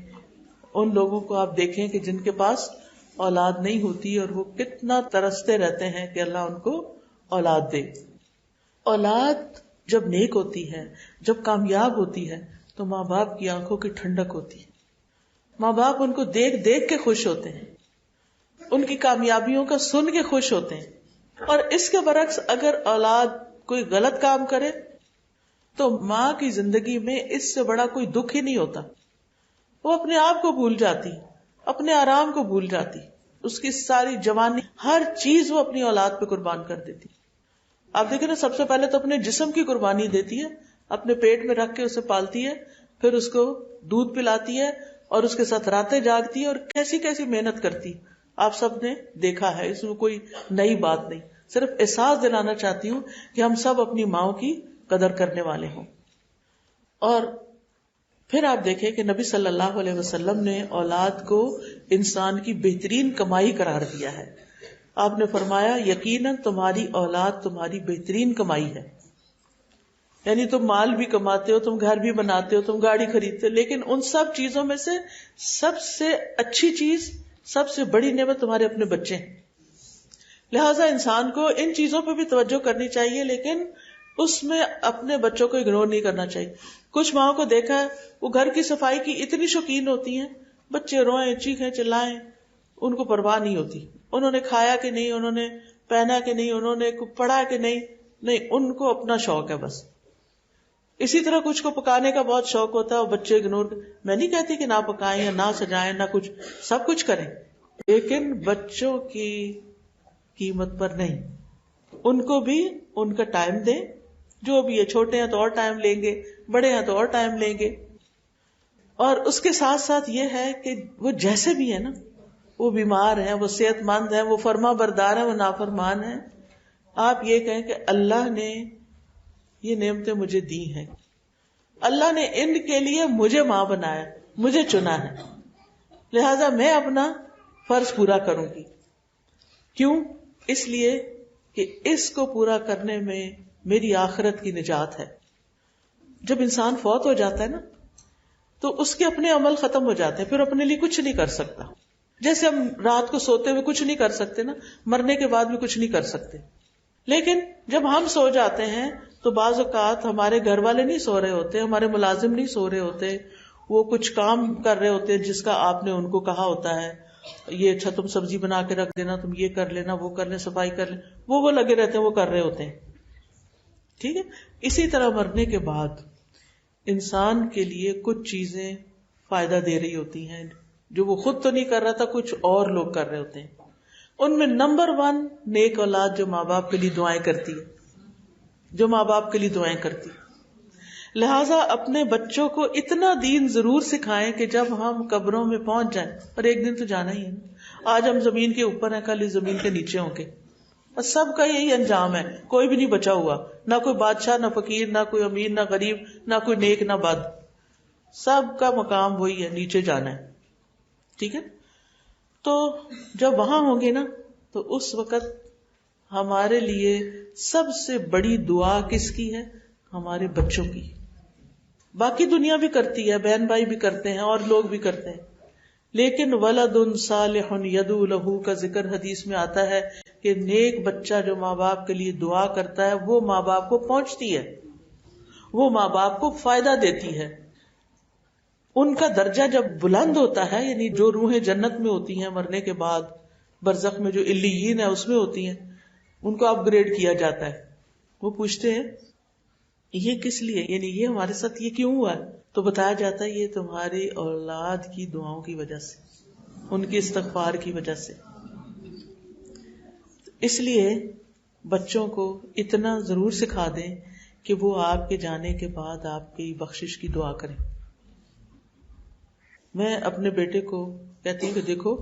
ان لوگوں کو آپ دیکھیں کہ جن کے پاس اولاد نہیں ہوتی اور وہ کتنا ترستے رہتے ہیں کہ اللہ ان کو اولاد دے۔ اولاد جب نیک ہوتی ہے، جب کامیاب ہوتی ہے، تو ماں باپ کی آنکھوں کی ٹھنڈک ہوتی ہے۔ ماں باپ ان کو دیکھ دیکھ کے خوش ہوتے ہیں، ان کی کامیابیوں کا سن کے خوش ہوتے ہیں. اور اس کے برعکس اگر اولاد کوئی غلط کام کرے تو ماں کی زندگی میں اس سے بڑا کوئی دکھ ہی نہیں ہوتا. وہ اپنے آپ کو بھول جاتی، اپنے آرام کو بھول جاتی، اس کی ساری جوانی، ہر چیز وہ اپنی اولاد پہ قربان کر دیتی. آپ دیکھیں نا، سب سے پہلے تو اپنے جسم کی قربانی دیتی ہے، اپنے پیٹ میں رکھ کے اسے پالتی ہے، پھر اس کو دودھ پلاتی ہے اور اس کے ساتھ راتیں جاگتی ہے اور کیسی کیسی محنت کرتی. آپ سب نے دیکھا ہے، اس میں کوئی نئی بات نہیں، صرف احساس دلانا چاہتی ہوں کہ ہم سب اپنی ماؤں کی قدر کرنے والے ہوں. اور پھر آپ دیکھیں کہ نبی صلی اللہ علیہ وسلم نے اولاد کو انسان کی بہترین کمائی قرار دیا ہے. آپ نے فرمایا یقیناً تمہاری اولاد تمہاری بہترین کمائی ہے. یعنی تم مال بھی کماتے ہو، تم گھر بھی بناتے ہو، تم گاڑی خریدتے ہو، لیکن ان سب چیزوں میں سے سب سے اچھی چیز، سب سے بڑی نعمت تمہارے اپنے بچے ہیں. لہٰذا انسان کو ان چیزوں پہ بھی توجہ کرنی چاہیے، لیکن اس میں اپنے بچوں کو اگنور نہیں کرنا چاہیے. کچھ ماؤں کو دیکھا ہے، وہ گھر کی صفائی کی اتنی شوقین ہوتی ہیں، بچے روئیں چیخیں چلائیں ان کو پرواہ نہیں ہوتی. انہوں نے کھایا کہ نہیں، انہوں نے پہنا کہ نہیں، انہوں نے پڑھا کہ نہیں، ان کو اپنا شوق ہے بس. اسی طرح کچھ کو پکانے کا بہت شوق ہوتا ہے اور بچے اگنور. میں نہیں کہتی کہ نہ پکائیں یا نہ سجائیں نہ کچھ، سب کچھ کریں، لیکن بچوں کی قیمت پر نہیں. ان کو بھی ان کا ٹائم دیں. جو بھی ہے، چھوٹے ہیں تو اور ٹائم لیں گے، بڑے ہیں تو اور ٹائم لیں گے. اور اس کے ساتھ ساتھ یہ ہے کہ وہ جیسے بھی ہیں نا، وہ بیمار ہیں، وہ صحت مند ہیں، وہ فرما بردار ہیں، وہ نافرمان ہیں، آپ یہ کہیں کہ اللہ نے یہ نعمتیں مجھے دی ہیں، اللہ نے ان کے لیے مجھے ماں بنایا، مجھے چنا ہے، لہذا میں اپنا فرض پورا کروں گی. کیوں؟ اس لیے کہ اس کو پورا کرنے میں میری آخرت کی نجات ہے. جب انسان فوت ہو جاتا ہے نا تو اس کے اپنے عمل ختم ہو جاتے ہیں، پھر اپنے لیے کچھ نہیں کر سکتا. جیسے ہم رات کو سوتے ہوئے کچھ نہیں کر سکتے نا، مرنے کے بعد بھی کچھ نہیں کر سکتے. لیکن جب ہم سو جاتے ہیں تو بعض اوقات ہمارے گھر والے نہیں سو رہے ہوتے، ہمارے ملازم نہیں سو رہے ہوتے، وہ کچھ کام کر رہے ہوتے ہیں جس کا آپ نے ان کو کہا ہوتا ہے، یہ اچھا تم سبزی بنا کے رکھ دینا، تم یہ کر لینا، وہ کر لیں، صفائی کر لیں، وہ لگے رہتے ہیں، وہ کر رہے ہوتے ہیں. ٹھیک ہے. اسی طرح مرنے کے بعد انسان کے لیے کچھ چیزیں فائدہ دے رہی ہوتی ہیں جو وہ خود تو نہیں کر رہا تھا، کچھ اور لوگ کر رہے ہوتے ہیں. ان میں نمبر 1 نیک اولاد جو ماں باپ کے لیے دعائیں کرتی ہے، جو ماں باپ کے لیے دعائیں کرتی. لہٰذا اپنے بچوں کو اتنا دین ضرور سکھائیں کہ جب ہم قبروں میں پہنچ جائیں، اور ایک دن تو جانا ہی ہے نا، آج ہم زمین کے اوپر ہیں، کل زمین کے نیچے ہوں گے، اور سب کا یہی انجام ہے، کوئی بھی نہیں بچا ہوا، نہ کوئی بادشاہ، نہ فقیر، نہ کوئی امیر، نہ غریب، نہ کوئی نیک نہ بد، سب کا مقام وہی ہے، نیچے جانا ہے. ٹھیک ہے. تو جب وہاں ہوں گے نا تو اس وقت ہمارے لیے سب سے بڑی دعا کس کی ہے؟ ہمارے بچوں کی. باقی دنیا بھی کرتی ہے، بہن بھائی بھی کرتے ہیں اور لوگ بھی کرتے ہیں، لیکن ولد صالح یدعو لہ کا ذکر حدیث میں آتا ہے کہ نیک بچہ جو ماں باپ کے لیے دعا کرتا ہے وہ ماں باپ کو پہنچتی ہے، وہ ماں باپ کو فائدہ دیتی ہے. ان کا درجہ جب بلند ہوتا ہے، یعنی جو روحیں جنت میں ہوتی ہیں مرنے کے بعد، برزخ میں جو علیین ہے اس میں ہوتی ہیں، ان کو اپ گریڈ کیا جاتا ہے. وہ پوچھتے ہیں یہ کس لیے، یعنی یہ ہمارے ساتھ یہ کیوں ہوا ہے؟ تو بتایا جاتا ہے یہ تمہاری اولاد کی دعاؤں کی وجہ سے، ان کی استغفار کی وجہ سے. اس لیے بچوں کو اتنا ضرور سکھا دیں کہ وہ آپ کے جانے کے بعد آپ کی بخشش کی دعا کریں. میں اپنے بیٹے کو کہتی ہوں کہ دیکھو،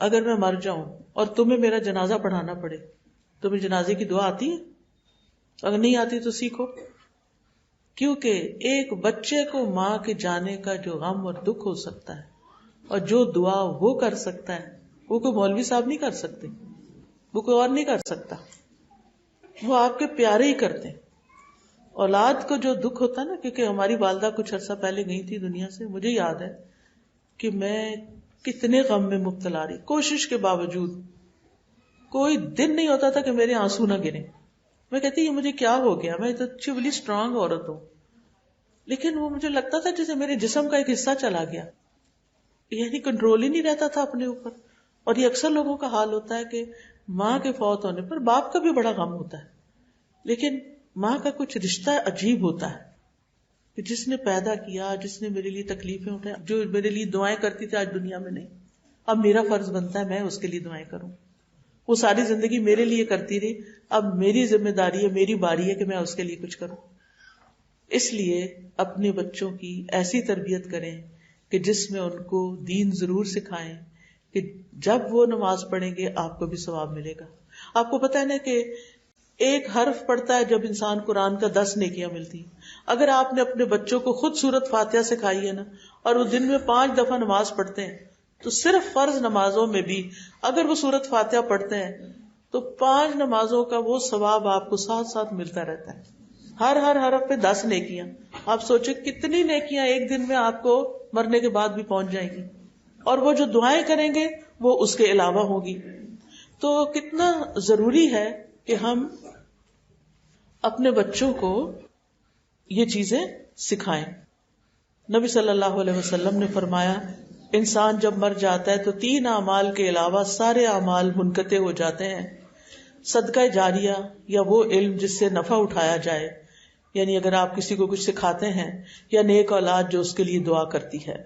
اگر میں مر جاؤں اور تمہیں میرا جنازہ پڑھانا پڑے، تمہیں جنازے کی دعا آتی ہے؟ اگر نہیں آتی تو سیکھو، کیونکہ ایک بچے کو ماں کے جانے کا جو غم اور دکھ ہو سکتا ہے اور جو دعا وہ کر سکتا ہے وہ کوئی مولوی صاحب نہیں کر سکتے، وہ کوئی اور نہیں کر سکتا، وہ آپ کے پیارے ہی کرتے ہیں. اولاد کو جو دکھ ہوتا ہے نا، کیونکہ ہماری والدہ کچھ عرصہ پہلے گئی تھی دنیا سے، مجھے یاد ہے کہ میں کتنے غم میں مبتلا رہی، کوشش کے باوجود کوئی دن نہیں ہوتا تھا کہ میرے آنسو نہ گرے. میں کہتی یہ مجھے کیا ہو گیا، میں تو اچھی بڑی اسٹرانگ عورت ہوں، لیکن وہ مجھے لگتا تھا جیسے میرے جسم کا ایک حصہ چلا گیا. یعنی کنٹرول ہی نہیں رہتا تھا اپنے اوپر. اور یہ اکثر لوگوں کا حال ہوتا ہے کہ ماں کے فوت ہونے پر باپ کا بھی بڑا غم ہوتا ہے, لیکن ماں کا کچھ رشتہ عجیب ہوتا ہے کہ جس نے پیدا کیا, جس نے میرے لیے تکلیفیں اٹھائیں, جو میرے لیے دعائیں کرتی تھی آج دنیا میں نہیں, اب میرا فرض بنتا ہے میں اس کے لیے دعائیں کروں. وہ ساری زندگی میرے لیے کرتی رہی, اب میری ذمہ داری ہے, میری باری ہے کہ میں اس کے لیے کچھ کروں. اس لیے اپنے بچوں کی ایسی تربیت کریں کہ جس میں ان کو دین ضرور سکھائیں کہ جب وہ نماز پڑھیں گے آپ کو بھی ثواب ملے گا. آپ کو پتہ ہے نا کہ ایک حرف پڑھتا ہے جب انسان قرآن کا 10 نیکیاں ملتی. اگر آپ نے اپنے بچوں کو خود سورۃ فاتحہ سکھائی ہے نا, اور وہ دن میں 5 دفعہ نماز پڑھتے ہیں, تو صرف فرض نمازوں میں بھی اگر وہ سورۃ فاتحہ پڑھتے ہیں تو 5 نمازوں کا وہ ثواب آپ کو ساتھ ساتھ ملتا رہتا ہے. ہر حرف پہ 10 نیکیاں. آپ سوچیں کتنی نیکیاں ایک دن میں آپ کو مرنے کے بعد بھی پہنچ جائیں گی, اور وہ جو دعائیں کریں گے وہ اس کے علاوہ ہوگی. تو کتنا ضروری ہے کہ ہم اپنے بچوں کو یہ چیزیں سکھائیں. نبی صلی اللہ علیہ وسلم نے فرمایا انسان جب مر جاتا ہے تو 3 اعمال کے علاوہ سارے اعمال منقطع ہو جاتے ہیں. صدقہ جاریہ, یا وہ علم جس سے نفع اٹھایا جائے, یعنی اگر آپ کسی کو کچھ سکھاتے ہیں, یا نیک اولاد جو اس کے لیے دعا کرتی ہے.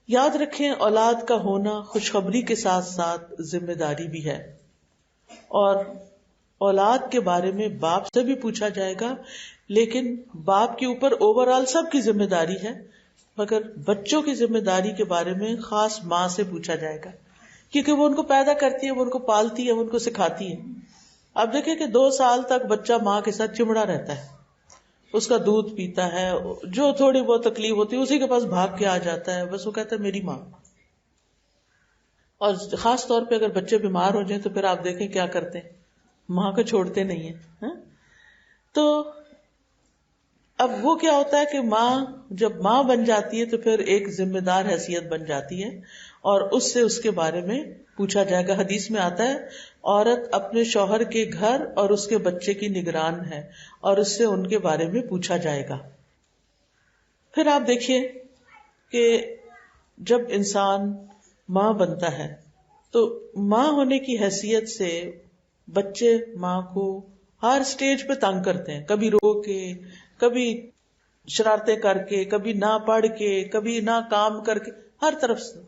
یاد رکھیں اولاد کا ہونا خوشخبری کے ساتھ ساتھ ذمہ داری بھی ہے, اور اولاد کے بارے میں باپ سے بھی پوچھا جائے گا, لیکن باپ کے اوپر اوور آل سب کی ذمہ داری ہے, مگر بچوں کی ذمہ داری کے بارے میں خاص ماں سے پوچھا جائے گا, کیونکہ وہ ان کو پیدا کرتی ہے, وہ ان کو پالتی ہے, وہ ان کو سکھاتی ہے. آپ دیکھیں کہ 2 سال تک بچہ ماں کے ساتھ چمڑا رہتا ہے, اس کا دودھ پیتا ہے, جو تھوڑی بہت تکلیف ہوتی ہے اسی کے پاس بھاگ کے آ جاتا ہے, بس وہ کہتا ہے میری ماں. اور خاص طور پہ اگر بچے بیمار ہو جائیں تو پھر آپ دیکھیں کیا کرتے ہیں, ماں کو چھوڑتے نہیں ہیں. تو اب وہ کیا ہوتا ہے کہ ماں جب ماں بن جاتی ہے تو پھر ایک ذمہ دار حیثیت بن جاتی ہے, اور اس سے اس کے بارے میں پوچھا جائے گا. حدیث میں آتا ہے عورت اپنے شوہر کے گھر اور اس کے بچے کی نگران ہے, اور اس سے ان کے بارے میں پوچھا جائے گا. پھر آپ دیکھیے کہ جب انسان ماں بنتا ہے تو ماں ہونے کی حیثیت سے بچے ماں کو ہر سٹیج پہ تنگ کرتے ہیں, کبھی رو کے, کبھی شرارتیں کر کے, کبھی نہ پڑھ کے, کبھی نہ کام کر کے, ہر طرف سے.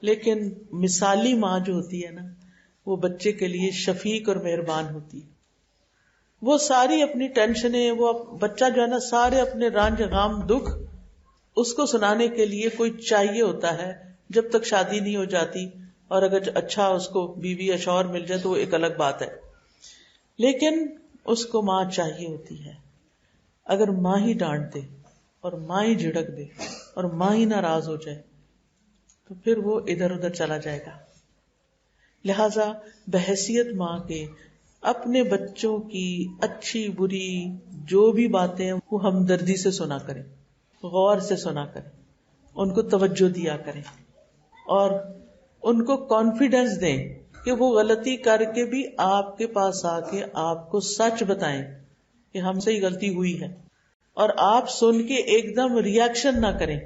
لیکن مثالی ماں جو ہوتی ہے نا, وہ بچے کے لیے شفیق اور مہربان ہوتی ہے. وہ ساری اپنی ٹینشنیں, وہ بچہ جو ہے نا سارے اپنے رنج غم دکھ اس کو سنانے کے لیے کوئی چاہیے ہوتا ہے, جب تک شادی نہیں ہو جاتی, اور اگر اچھا اس کو بیوی یا شوہر مل جائے تو وہ ایک الگ بات ہے, لیکن اس کو ماں چاہیے ہوتی ہے. اگر ماں ہی ڈانٹ دے اور ماں ہی جھڑک دے اور ماں ہی ناراض ہو جائے تو پھر وہ ادھر ادھر چلا جائے گا. لہذا بحیثیت ماں کے اپنے بچوں کی اچھی بری جو بھی باتیں ہیں وہ ہمدردی سے سنا کریں, غور سے سنا کریں, ان کو توجہ دیا کریں, اور ان کو کانفیڈنس دیں کہ وہ غلطی کر کے بھی آپ کے پاس آ کے آپ کو سچ بتائیں کہ ہم سے ہی غلطی ہوئی ہے, اور آپ سن کے ایک دم ریاکشن نہ کریں,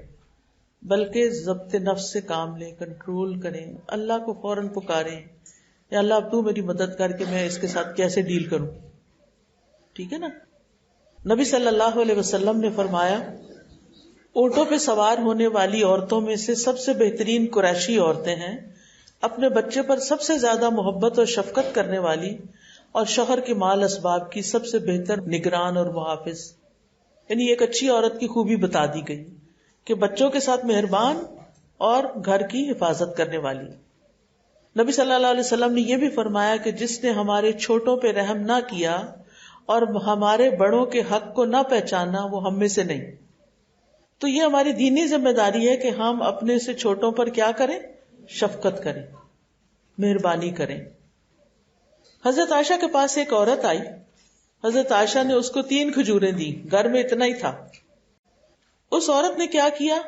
بلکہ ضبط نفس سے کام لیں, کنٹرول کریں, اللہ کو فوراً پکاریں, یا اللہ اب تو میری مدد کر کے میں اس کے ساتھ کیسے ڈیل کروں. ٹھیک ہے نا. نبی صلی اللہ علیہ وسلم نے فرمایا اونٹوں پہ سوار ہونے والی عورتوں میں سے سب سے بہترین قریشی عورتیں ہیں, اپنے بچے پر سب سے زیادہ محبت اور شفقت کرنے والی, اور شوہر کے مال اسباب کی سب سے بہتر نگران اور محافظ. یعنی ایک اچھی عورت کی خوبی بتا دی گئی کہ بچوں کے ساتھ مہربان اور گھر کی حفاظت کرنے والی. نبی صلی اللہ علیہ وسلم نے یہ بھی فرمایا کہ جس نے ہمارے چھوٹوں پہ رحم نہ کیا اور ہمارے بڑوں کے حق کو نہ پہچانا وہ ہم میں سے نہیں. تو یہ ہماری دینی ذمہ داری ہے کہ ہم اپنے سے چھوٹوں پر کیا کریں, شفقت کریں, مہربانی کریں. حضرت عائشہ کے پاس ایک عورت آئی, حضرت عائشہ نے اس کو 3 کھجوریں دی, گھر میں اتنا ہی تھا. اس عورت نے کیا کیا,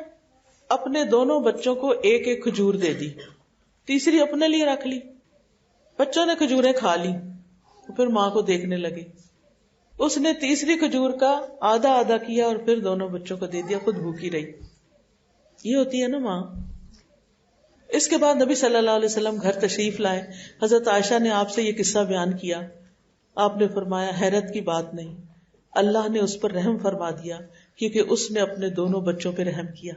اپنے دونوں بچوں کو ایک ایک کھجور دے دی, تیسری اپنے لیے رکھ لی. بچوں نے کھجوریں کھا لی, پھر ماں کو دیکھنے لگے. اس نے تیسری کھجور کا آدھا کیا اور پھر دونوں بچوں کو دے دیا, خود بھوکی رہی. یہ ہوتی ہے نا ماں. اس کے بعد نبی صلی اللہ علیہ وسلم گھر تشریف لائے. حضرت عائشہ نے آپ سے یہ قصہ بیان کیا. آپ نے فرمایا حیرت کی بات نہیں، اللہ نے اس پر رحم فرما دیا کیونکہ اس نے اپنے دونوں بچوں پہ رحم کیا.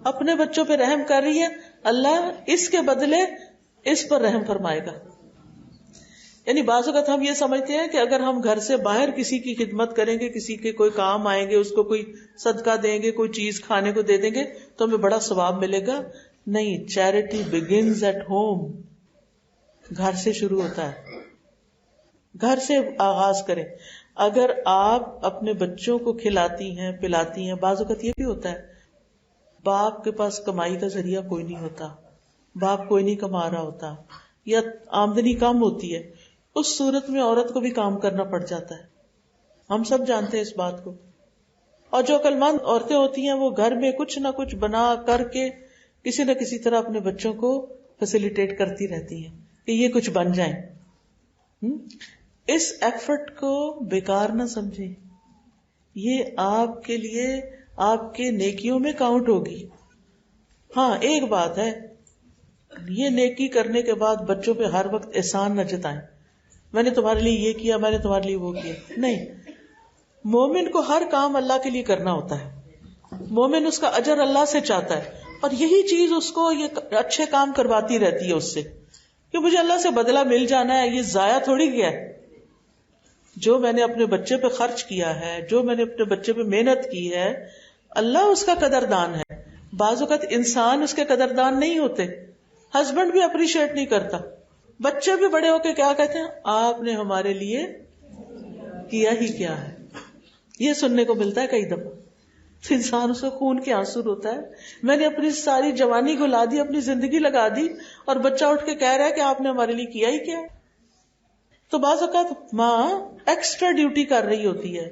اپنے بچوں پہ رحم کر رہی ہے، اللہ اس کے بدلے اس پر رحم فرمائے گا. یعنی بعض اوقات ہم یہ سمجھتے ہیں کہ اگر ہم گھر سے باہر کسی کی خدمت کریں گے، کسی کے کوئی کام آئیں گے، اس کو کوئی صدقہ دیں گے، کوئی چیز کھانے کو دے دیں گے تو ہمیں بڑا ثواب ملے گا. نہیں، چیریٹی بگنز ایٹ ہوم. گھر سے شروع ہوتا ہے، گھر سے آغاز کریں. اگر آپ اپنے بچوں کو کھلاتی ہیں پلاتی ہیں، بعض اوقات یہ بھی ہوتا ہے باپ کے پاس کمائی کا ذریعہ کوئی نہیں ہوتا، باپ کوئی نہیں کما رہا ہوتا یا آمدنی کم ہوتی ہے، اس صورت میں عورت کو بھی کام کرنا پڑ جاتا ہے. ہم سب جانتے ہیں اس بات کو. اور جو عقل مند عورتیں ہوتی ہیں وہ گھر میں کچھ نہ کچھ بنا کر کے کسی نہ کسی طرح اپنے بچوں کو فیسیلیٹیٹ کرتی رہتی ہیں کہ یہ کچھ بن جائیں. اس ایفرٹ کو بیکار نہ سمجھیں، یہ آپ کے لیے آپ کے نیکیوں میں کاؤنٹ ہوگی. ہاں ایک بات ہے، یہ نیکی کرنے کے بعد بچوں پہ ہر وقت احسان نہ جتائیں، میں نے تمہارے لیے یہ کیا، میں نے تمہارے لیے وہ کیا. نہیں، مومن کو ہر کام اللہ کے لیے کرنا ہوتا ہے. مومن اس کا اجر اللہ سے چاہتا ہے، اور یہی چیز اس کو یہ اچھے کام کرواتی رہتی ہے اس سے کہ مجھے اللہ سے بدلہ مل جانا ہے. یہ ضائع تھوڑی گیا ہے. جو میں نے اپنے بچے پہ خرچ کیا ہے، جو میں نے اپنے بچے پہ محنت کی ہے، اللہ اس کا قدردان ہے. بعض اوقات انسان اس کے قدردان نہیں ہوتے. ہسبینڈ بھی اپریشیٹ نہیں کرتا، بچے بھی بڑے ہو کے کیا کہتے ہیں، آپ نے ہمارے لیے کیا ہی کیا ہے. یہ سننے کو ملتا ہے کئی دفعہ. تو انسان اس کو خون کے آنسو روتا ہے. میں نے اپنی ساری جوانی گلا دی، اپنی زندگی لگا دی، اور بچہ اٹھ کے کہہ رہا ہے کہ آپ نے ہمارے لیے کیا ہی کیا. تو بعض اوقات ماں ایکسٹرا ڈیوٹی کر رہی ہوتی ہے،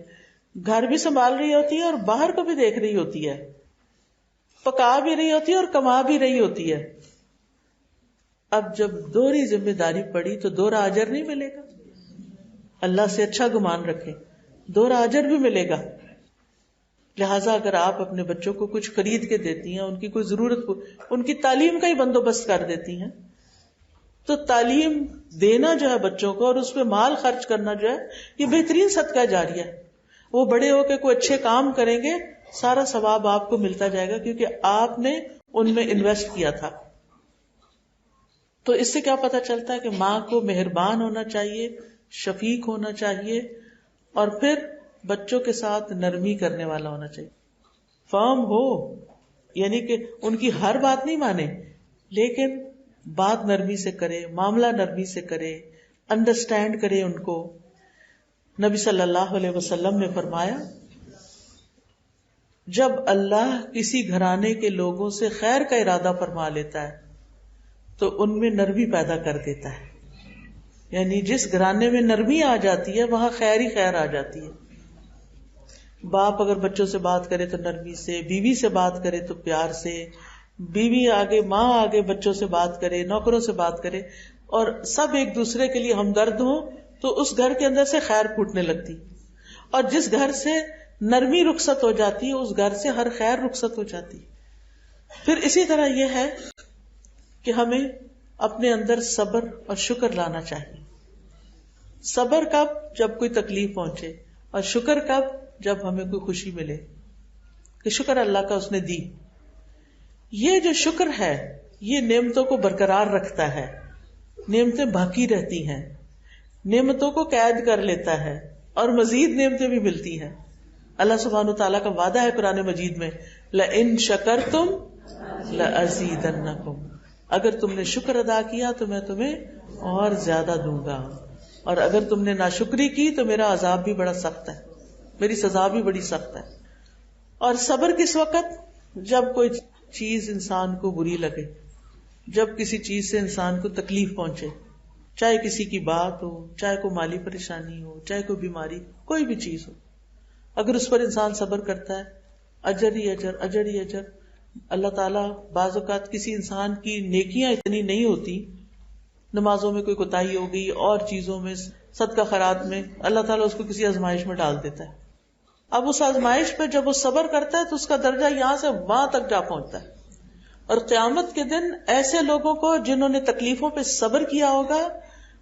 گھر بھی سنبھال رہی ہوتی ہے اور باہر کو بھی دیکھ رہی ہوتی ہے، پکا بھی رہی ہوتی ہے اور کما بھی رہی ہوتی ہے. اب جب دوہری ذمہ داری پڑی تو دوہرا اجر نہیں ملے گا. اللہ سے اچھا گمان رکھیں، دوہرا اجر بھی ملے گا. لہٰذا اگر آپ اپنے بچوں کو کچھ خرید کے دیتی ہیں، ان کی کوئی ضرورت کو، ان کی تعلیم کا ہی بندوبست کر دیتی ہیں، تو تعلیم دینا جو ہے بچوں کو اور اس پہ مال خرچ کرنا جو ہے یہ بہترین صدقہ جاریہ ہے. وہ بڑے ہو کے کوئی اچھے کام کریں گے، سارا ثواب آپ کو ملتا جائے گا کیونکہ آپ نے ان میں انویسٹ کیا تھا. تو اس سے کیا پتا چلتا ہے کہ ماں کو مہربان ہونا چاہیے، شفیق ہونا چاہیے، اور پھر بچوں کے ساتھ نرمی کرنے والا ہونا چاہیے. فرم ہو، یعنی کہ ان کی ہر بات نہیں مانے، لیکن بات نرمی سے کرے، معاملہ نرمی سے کرے، انڈرسٹینڈ کرے ان کو. نبی صلی اللہ علیہ وسلم نے فرمایا جب اللہ کسی گھرانے کے لوگوں سے خیر کا ارادہ فرما لیتا ہے تو ان میں نرمی پیدا کر دیتا ہے. یعنی جس گھرانے میں نرمی آ جاتی ہے وہاں خیر ہی خیر آ جاتی ہے. باپ اگر بچوں سے بات کرے تو نرمی سے، بیوی سے بات کرے تو پیار سے، بیوی آگے، ماں آگے بچوں سے بات کرے، نوکروں سے بات کرے، اور سب ایک دوسرے کے لیے ہمدرد ہوں تو اس گھر کے اندر سے خیر پھوٹنے لگتی. اور جس گھر سے نرمی رخصت ہو جاتی ہے اس گھر سے ہر خیر رخصت ہو جاتی. پھر اسی طرح یہ ہے کہ ہمیں اپنے اندر صبر اور شکر لانا چاہیے. صبر کب؟ جب کوئی تکلیف پہنچے، اور شکر کب؟ جب ہمیں کوئی خوشی ملے کہ شکر اللہ کا اس نے دی. یہ جو شکر ہے یہ نعمتوں کو برقرار رکھتا ہے، نعمتیں باقی رہتی ہیں، نعمتوں کو قید کر لیتا ہے اور مزید نعمتیں بھی ملتی ہیں. اللہ سبحانہ تعالیٰ کا وعدہ ہے قرآن مجید میں، لَإِن شَكَرْتُمْ لَأَزِيدَنَّكُمْ، اگر تم نے شکر ادا کیا تو میں تمہیں اور زیادہ دوں گا، اور اگر تم نے ناشکری کی تو میرا عذاب بھی بڑا سخت ہے، میری سزا بھی بڑی سخت ہے. اور صبر کس وقت؟ جب کوئی چیز انسان کو بری لگے، جب کسی چیز سے انسان کو تکلیف پہنچے، چاہے کسی کی بات ہو، چاہے کوئی مالی پریشانی ہو، چاہے کوئی بیماری، کوئی بھی چیز ہو، اگر اس پر انسان صبر کرتا ہے اجر ہی اجر، اجر ہی اجر. اللہ تعالیٰ بعض اوقات کسی انسان کی نیکیاں اتنی نہیں ہوتی، نمازوں میں کوئی کوتاہی ہو گئی اور چیزوں میں، صدقہ خیرات میں، اللہ تعالیٰ اس کو کسی آزمائش میں ڈال دیتا ہے. اب اس آزمائش پہ جب وہ صبر کرتا ہے تو اس کا درجہ یہاں سے وہاں تک جا پہنچتا ہے، اور قیامت کے دن ایسے لوگوں کو جنہوں نے تکلیفوں پہ صبر کیا ہوگا،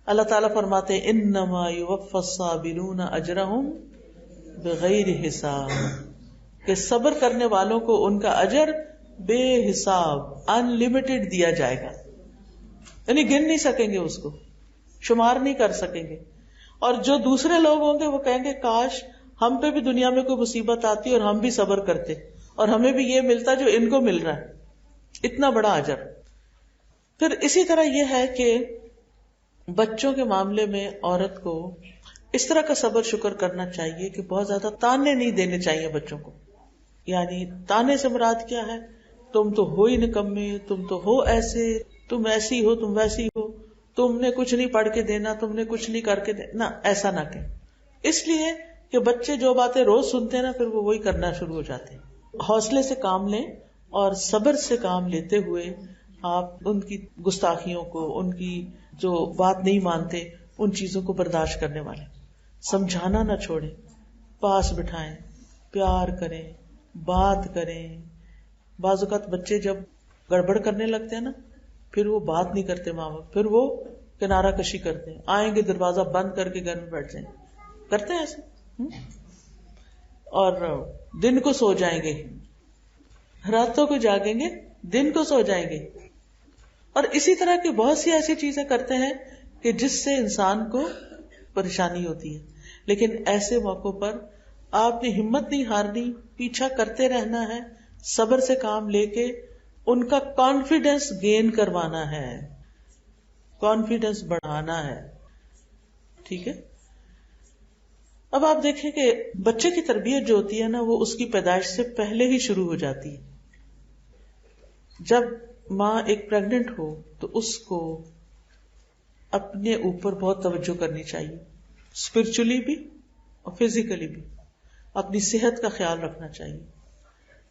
اللہ تعالیٰ فرماتے ہیں انما یوفی الصابرون اجرہم بغیر حساب، کہ صبر کرنے والوں کو ان کا اجر بے حساب ان لمیٹڈ دیا جائے گا، یعنی گن نہیں سکیں گے، اس کو شمار نہیں کر سکیں گے. اور جو دوسرے لوگ ہوں گے وہ کہیں گے کاش ہم پہ بھی دنیا میں کوئی مصیبت آتی اور ہم بھی صبر کرتے اور ہمیں بھی یہ ملتا جو ان کو مل رہا ہے، اتنا بڑا اجر. پھر اسی طرح یہ ہے کہ بچوں کے معاملے میں عورت کو اس طرح کا صبر شکر کرنا چاہیے کہ بہت زیادہ تانے نہیں دینے چاہیے بچوں کو. یعنی تانے سے مراد کیا ہے؟ تم تو ہو ہی نکمے، تم تو ہو ایسے، تم ایسی ہو، تم ویسی ہو، تم نے کچھ نہیں پڑھ کے دینا، تم نے کچھ نہیں کر کے دینا، ایسا نہ کہ. اس لیے کہ بچے جو باتیں روز سنتے ہیں نا پھر وہ وہی کرنا شروع ہو جاتے ہیں. حوصلے سے کام لیں اور صبر سے کام لیتے ہوئے آپ ان کی گستاخیوں کو، ان کی جو بات نہیں مانتے ان چیزوں کو برداشت کرنے والے. سمجھانا نہ چھوڑیں، پاس بٹھائیں، پیار کریں، بات کریں. بعض اوقات بچے جب گڑبڑ کرنے لگتے ہیں نا پھر وہ بات نہیں کرتے ماں باپ، پھر وہ کنارہ کشی کرتے ہیں، آئیں گے دروازہ بند کر کے گھر میں بیٹھ جائیں، کرتے ہیں ایسے. اور دن کو سو جائیں گے، راتوں کو جاگیں گے، دن کو سو جائیں گے. اور اسی طرح کی بہت سی ایسی چیزیں کرتے ہیں کہ جس سے انسان کو پریشانی ہوتی ہے. لیکن ایسے موقعوں پر آپ نے ہمت نہیں ہارنی، پیچھا کرتے رہنا ہے، صبر سے کام لے کے ان کا کانفیڈینس گین کروانا ہے، کانفیڈینس بڑھانا ہے. ٹھیک ہے. اب آپ دیکھیں کہ بچے کی تربیت جو ہوتی ہے نا وہ اس کی پیدائش سے پہلے ہی شروع ہو جاتی ہے. جب ماں ایک پریگننٹ ہو تو اس کو اپنے اوپر بہت توجہ کرنی چاہیے، اسپرچولی بھی اور فزیکلی بھی. اپنی صحت کا خیال رکھنا چاہیے،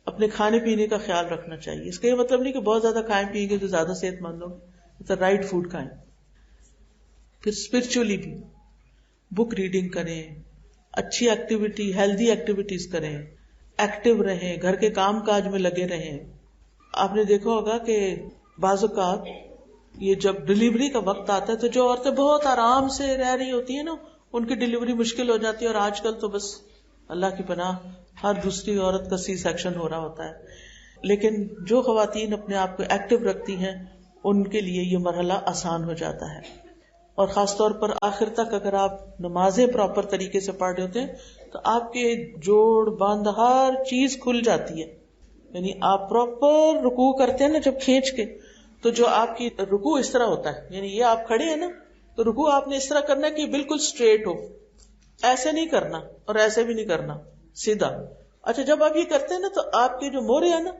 اپنے کھانے پینے کا خیال رکھنا چاہیے. اس کا یہ مطلب نہیں کہ بہت زیادہ کھائیں پیئیں گے تو زیادہ صحت مند ہو، رائٹ فوڈ کھائیں. پھر اسپرچولی بھی بک ریڈنگ کریں، اچھی ایکٹیویٹی، ہیلدی ایکٹیویٹیز کریں، ایکٹیو رہیں، گھر کے کام کاج میں لگے رہیں. آپ نے دیکھا ہوگا کہ بعض اوقات یہ جب ڈلیوری کا وقت آتا ہے تو جو عورتیں بہت آرام سے رہ رہی ہوتی ہیں نا ان کی ڈلیوری مشکل ہو جاتی ہے. اور آج کل تو بس اللہ کی پناہ ہر دوسری عورت کا سی سیکشن ہو رہا ہوتا ہے. لیکن جو خواتین اپنے آپ کو ایکٹیو رکھتی ہیں ان کے لیے یہ مرحلہ آسان ہو جاتا ہے. اور خاص طور پر آخر تک اگر آپ نمازیں پراپر طریقے سے پڑھ رہے ہوتے ہیں تو آپ کے جوڑ بند ہر چیز کھل جاتی ہے. یعنی آپ پراپر رکوع کرتے ہیں نا جب کھینچ کے، تو جو آپ کی رکوع اس طرح ہوتا ہے، یعنی یہ آپ کھڑے ہیں نا تو رکوع آپ نے اس طرح کرنا ہے کہ بالکل اسٹریٹ ہو، ایسے نہیں کرنا اور ایسے بھی نہیں کرنا، سیدھا. اچھا جب آپ یہ کرتے ہیں نا تو آپ کے جو موڑے ہیں نا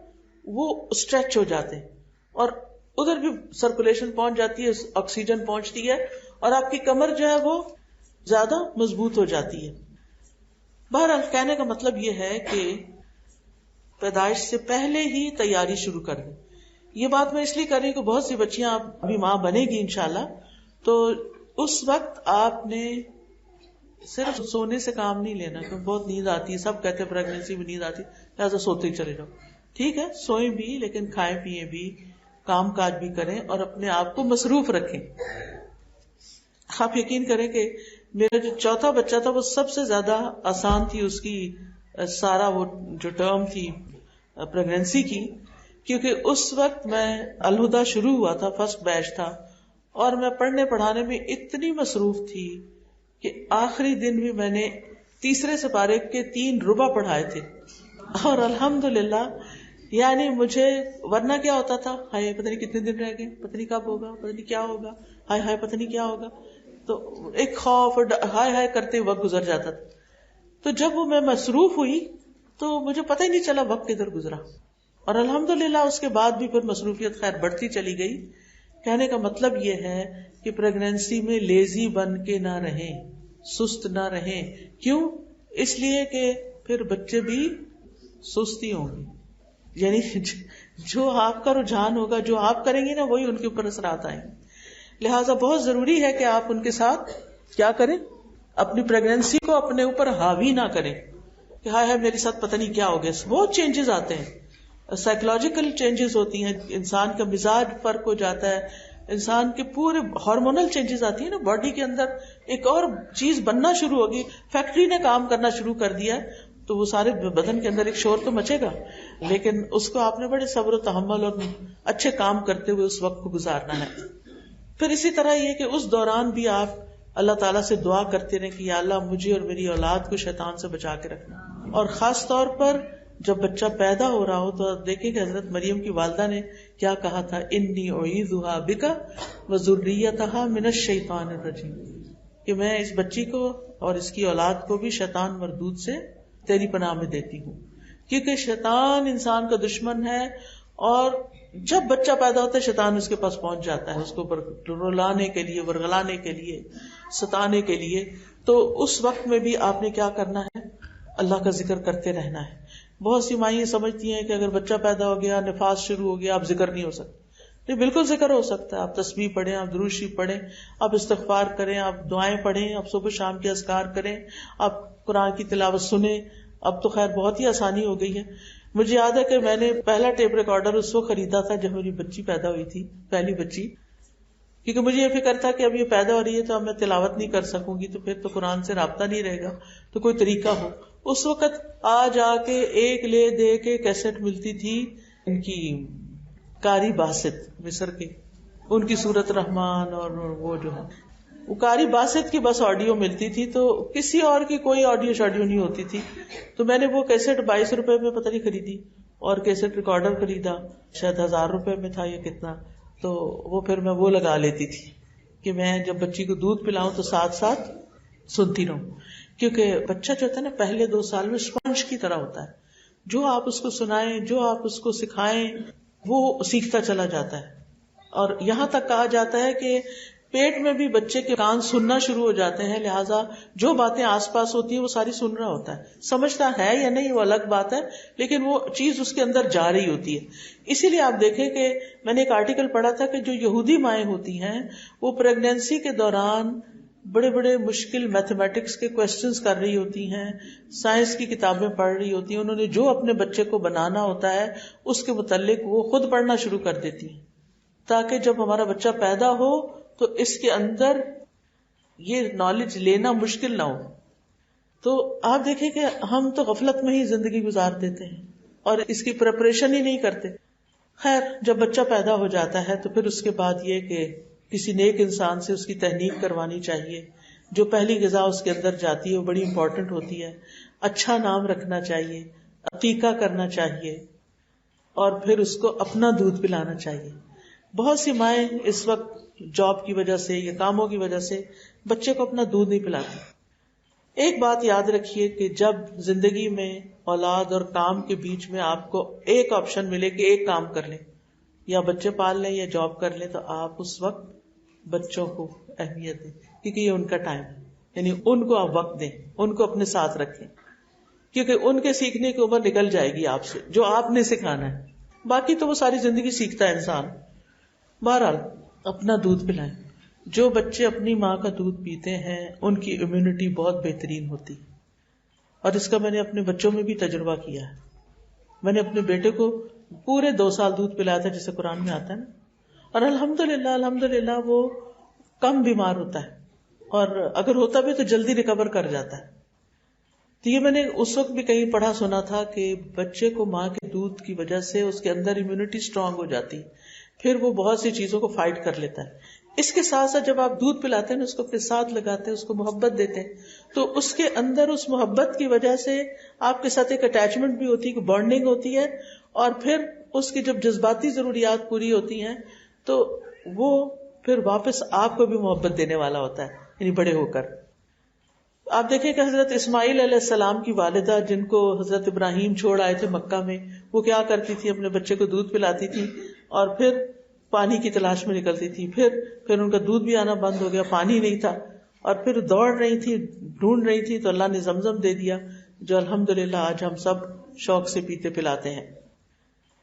وہ اسٹریچ ہو جاتے ہیں اور ادھر بھی سرکولیشن پہنچ جاتی ہے، آکسیجن پہنچتی ہے اور آپ کی کمر جو ہے وہ زیادہ مضبوط ہو جاتی ہے. بہرحال کہنے کا مطلب یہ ہے کہ پیدائش سے پہلے ہی تیاری شروع کر دیں. یہ بات میں اس لیے کر رہی ہوں کہ بہت سی بچیاں ابھی ماں بنے گی انشاءاللہ، تو اس وقت آپ نے صرف سونے سے کام نہیں لینا، کیونکہ بہت نیند آتی ہے. سب کہتے ہیں پریگنینسی میں نیند آتی ہے لہٰذا سوتے ہی چلے جاؤ. ٹھیک ہے، سوئیں بھی لیکن کھائیں پیئیں بھی، کام کاج بھی کریں اور اپنے آپ کو مصروف رکھیں. آپ یقین کریں کہ میرا جو چوتھا بچہ تھا وہ سب سے زیادہ آسان تھی اس کی سارا وہ جو ٹرم تھی پریگنینسی کی، کیونکہ اس وقت میں الہدا شروع ہوا تھا، فرسٹ بیچ تھا، اور میں پڑھنے پڑھانے میں اتنی مصروف تھی کہ آخری دن بھی میں نے تیسرے سپارے کے 3 ربع پڑھائے تھے. اور الحمدللہ یعنی مجھے ورنہ کیا ہوتا تھا، ہائے پتہ نہیں کتنے دن رہ گئے، پتہ نہیں کب ہوگا، پتہ نہیں کیا ہوگا، ہائے ہائے پتہ نہیں کیا ہوگا، تو ایک خوف اور ہائے ہائے کرتے وقت گزر جاتا تھا. تو جب وہ میں مصروف ہوئی تو مجھے پتہ ہی نہیں چلا وقت کدھر گزرا. اور الحمدللہ اس کے بعد بھی پھر مصروفیت خیر بڑھتی چلی گئی. کہنے کا مطلب یہ ہے کہ پریگنینسی میں لیزی بن کے نہ رہیں، سست نہ رہیں. کیوں؟ اس لیے کہ پھر بچے بھی سستی ہوں گے. یعنی جو آپ کا رجحان ہوگا، جو آپ کریں گے نا وہی ان کے اوپر اثرات آئیں گے. لہٰذا بہت ضروری ہے کہ آپ ان کے ساتھ کیا کریں، اپنی پریگنینسی کو اپنے اوپر حاوی نہ کریں کہ ہائے ہائے میرے ساتھ پتہ نہیں کیا ہو گیا. بہت چینجز آتے ہیں سائیکولوجیکل چینجز ہوتی ہیں، انسان کا مزاج فرق ہو جاتا ہے، انسان کے پورے ہارمونل چینجز آتی ہیں نا، باڈی کے اندر ایک اور چیز بننا شروع ہوگی، فیکٹری نے کام کرنا شروع کر دیا تو وہ سارے بدن کے اندر ایک شور تو مچے گا، لیکن اس کو آپ نے بڑے صبر و تحمل اور اچھے کام کرتے ہوئے اس وقت کو گزارنا ہے. پھر اسی طرح یہ کہ اس دوران بھی آپ اللہ تعالیٰ سے دعا کرتے رہیں کہ یا اللہ مجھے اور میری اولاد کو شیطان سے بچا کے رکھنا. اور خاص طور پر جب بچہ پیدا ہو رہا ہو تو دیکھیں کہ حضرت مریم کی والدہ نے کیا کہا تھا، انی اعیذھا بک وذریتھا من الشیطان الرجیم، کہ میں اس بچی کو اور اس کی اولاد کو بھی شیطان مردود سے تیری پناہ میں دیتی ہوں. کیونکہ شیطان انسان کا دشمن ہے، اور جب بچہ پیدا ہوتا ہے شیطان اس کے پاس پہنچ جاتا ہے، اس کو رلانے کے لیے، ورغلانے کے لیے، ستانے کے لیے. تو اس وقت میں بھی آپ نے کیا کرنا ہے، اللہ کا ذکر کرتے رہنا ہے. بہت سی مائیں سمجھتی ہیں کہ اگر بچہ پیدا ہو گیا، نفاس شروع ہو گیا، اب ذکر نہیں ہو سکتا. نہیں، بالکل ذکر ہو سکتا ہے. آپ تسبیح پڑھیں، آپ درود شریف پڑھیں، آپ استغفار کریں، آپ دعائیں پڑھیں، آپ صبح شام کے اذکار کریں، آپ قرآن کی تلاوت سنیں. اب تو خیر بہت ہی آسانی ہو گئی ہے. مجھے یاد ہے کہ میں نے پہلا ٹیپ ریکارڈر اس وقت خریدا تھا جب میری بچی پیدا ہوئی تھی، پہلی بچی، کیونکہ مجھے یہ فکر تھا کہ اب یہ پیدا ہو رہی ہے تو اب میں تلاوت نہیں کر سکوں گی، تو پھر تو قرآن سے رابطہ نہیں رہے گا، تو کوئی طریقہ ہو. اس وقت آ جا کے ایک لے دے کے کیسٹ ملتی تھی ان کی قاری باسط مصر کے، ان کی سورت رحمان، اور وہ جو ہے وہ قاری باسط کی بس آڈیو ملتی تھی، تو کسی اور کی کوئی آڈیو شاڈیو نہیں ہوتی تھی. تو میں نے وہ کیسٹ 22 روپے میں پتہ نہیں خریدی، اور کیسٹ ریکارڈر خریدا شاید 1000 روپے میں تھا یا کتنا. تو وہ پھر میں وہ لگا لیتی تھی کہ میں جب بچی کو دودھ پلاؤں تو ساتھ ساتھ سنتی رہوں. کیونکہ بچہ جو ہوتا ہے نا پہلے 2 سال میں اسپنج کی طرح ہوتا ہے، جو آپ اس کو سنائیں، جو آپ اس کو سکھائیں وہ سیکھتا چلا جاتا ہے. اور یہاں تک کہا جاتا ہے کہ پیٹ میں بھی بچے کے کان سننا شروع ہو جاتے ہیں، لہٰذا جو باتیں آس پاس ہوتی ہیں وہ ساری سن رہا ہوتا ہے. سمجھتا ہے یا نہیں وہ الگ بات ہے، لیکن وہ چیز اس کے اندر جا رہی ہوتی ہے. اسی لیے آپ دیکھیں کہ میں نے ایک آرٹیکل پڑھا تھا کہ جو یہودی مائیں ہوتی ہیں وہ پریگنینسی کے دوران بڑے بڑے مشکل میتھمیٹکس کے کوسچنز کر رہی ہوتی ہیں، سائنس کی کتابیں پڑھ رہی ہوتی ہیں. انہوں نے جو اپنے بچے کو بنانا ہوتا ہے اس کے متعلق وہ خود پڑھنا شروع کر دیتی ہیں، تاکہ جب ہمارا بچہ پیدا ہو تو اس کے اندر یہ نالج لینا مشکل نہ ہو. تو آپ دیکھیں کہ ہم تو غفلت میں ہی زندگی گزار دیتے ہیں اور اس کی پریپریشن ہی نہیں کرتے. خیر، جب بچہ پیدا ہو جاتا ہے تو پھر اس کے بعد یہ کہ کسی نیک انسان سے اس کی تحنیک کروانی چاہیے. جو پہلی غذا اس کے اندر جاتی ہے وہ بڑی امپورٹنٹ ہوتی ہے. اچھا نام رکھنا چاہیے، عقیقہ کرنا چاہیے، اور پھر اس کو اپنا دودھ پلانا چاہیے. بہت سی مائیں اس وقت جاب کی وجہ سے یا کاموں کی وجہ سے بچے کو اپنا دودھ نہیں پلاتی. ایک بات یاد رکھیے کہ جب زندگی میں اولاد اور کام کے بیچ میں آپ کو ایک آپشن ملے کہ ایک کام کر لیں، یا بچے پال لیں یا جاب کر لیں، تو آپ اس وقت بچوں کو اہمیت دیں، کیونکہ یہ ان کا ٹائم ہے. یعنی ان کو آپ وقت دیں، ان کو اپنے ساتھ رکھیں، کیونکہ ان کے سیکھنے کی عمر نکل جائے گی آپ سے، جو آپ نے سکھانا ہے. باقی تو وہ ساری زندگی سیکھتا ہے انسان. بہرحال اپنا دودھ پلائیں. جو بچے اپنی ماں کا دودھ پیتے ہیں ان کی امیونٹی بہت بہترین ہوتی، اور اس کا میں نے اپنے بچوں میں بھی تجربہ کیا ہے. میں نے اپنے بیٹے کو پورے 2 سال دودھ پلایا تھا جسے قرآن میں آتا ہے نا، اور الحمدللہ وہ کم بیمار ہوتا ہے، اور اگر ہوتا بھی تو جلدی ریکور کر جاتا ہے. تو یہ میں نے اس وقت بھی کہیں پڑھا سنا تھا کہ بچے کو ماں کے دودھ کی وجہ سے اس کے اندر امیونٹی اسٹرانگ ہو جاتی، پھر وہ بہت سی چیزوں کو فائٹ کر لیتا ہے. اس کے ساتھ ساتھ جب آپ دودھ پلاتے ہیں نا، اس کو اپنے ساتھ لگاتے ہیں، اس کو محبت دیتے ہیں، تو اس کے اندر اس محبت کی وجہ سے آپ کے ساتھ ایک اٹیچمنٹ بھی ہوتی ہے، بانڈنگ ہوتی ہے، اور پھر اس کی جب جذباتی ضروریات پوری ہوتی ہیں تو وہ پھر واپس آپ کو بھی محبت دینے والا ہوتا ہے، یعنی بڑے ہو کر. آپ دیکھیں کہ حضرت اسماعیل علیہ السلام کی والدہ جن کو حضرت ابراہیم چھوڑ آئے تھے مکہ میں، وہ کیا کرتی تھی، اپنے بچے کو دودھ پلاتی تھی اور پھر پانی کی تلاش میں نکلتی تھی. پھر ان کا دودھ بھی آنا بند ہو گیا، پانی نہیں تھا، اور پھر دوڑ رہی تھی، ڈھونڈ رہی تھی، تو اللہ نے زمزم دے دیا، جو الحمدللہ آج ہم سب شوق سے پیتے پلاتے ہیں.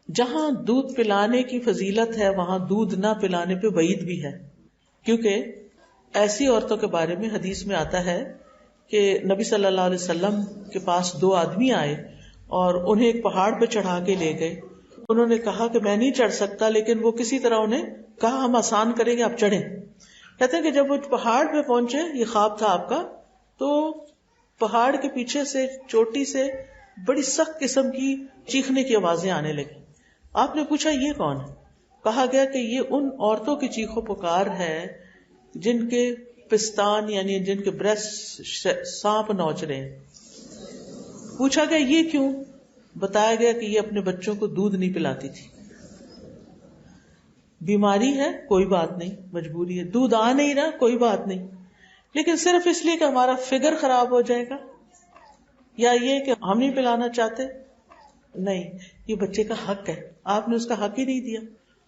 جہاں دودھ پلانے کی فضیلت ہے وہاں دودھ نہ پلانے پہ وعید بھی ہے، کیونکہ ایسی عورتوں کے بارے میں حدیث میں آتا ہے کہ نبی صلی اللہ علیہ وسلم کے پاس 2 آدمی آئے اور انہیں ایک پہاڑ پہ چڑھا کے لے گئے. انہوں نے کہا کہ میں نہیں چڑھ سکتا، لیکن وہ کسی طرح انہیں کہا ہم آسان کریں گے، آپ چڑھیں. کہتے ہیں کہ جب وہ پہاڑ پہ پہنچے، یہ خواب تھا آپ کا، تو پہاڑ کے پیچھے سے چوٹی سے بڑی سخت قسم کی چیخنے کی آوازیں آنے لگی. آپ نے پوچھا یہ کون ہے؟ کہا گیا کہ یہ ان عورتوں کی چیخو پکار ہے جن کے پستان یعنی جن کے بریسٹ سانپ نوچ رہے ہیں. پوچھا گیا یہ کیوں؟ بتایا گیا کہ یہ اپنے بچوں کو دودھ نہیں پلاتی تھی. بیماری ہے کوئی بات نہیں، مجبوری ہے، دودھ آ نہیں رہا کوئی بات نہیں، لیکن صرف اس لیے کہ ہمارا فگر خراب ہو جائے گا یا یہ کہ ہم نہیں پلانا چاہتے، نہیں، یہ بچے کا حق ہے، آپ نے اس کا حق ہی نہیں دیا.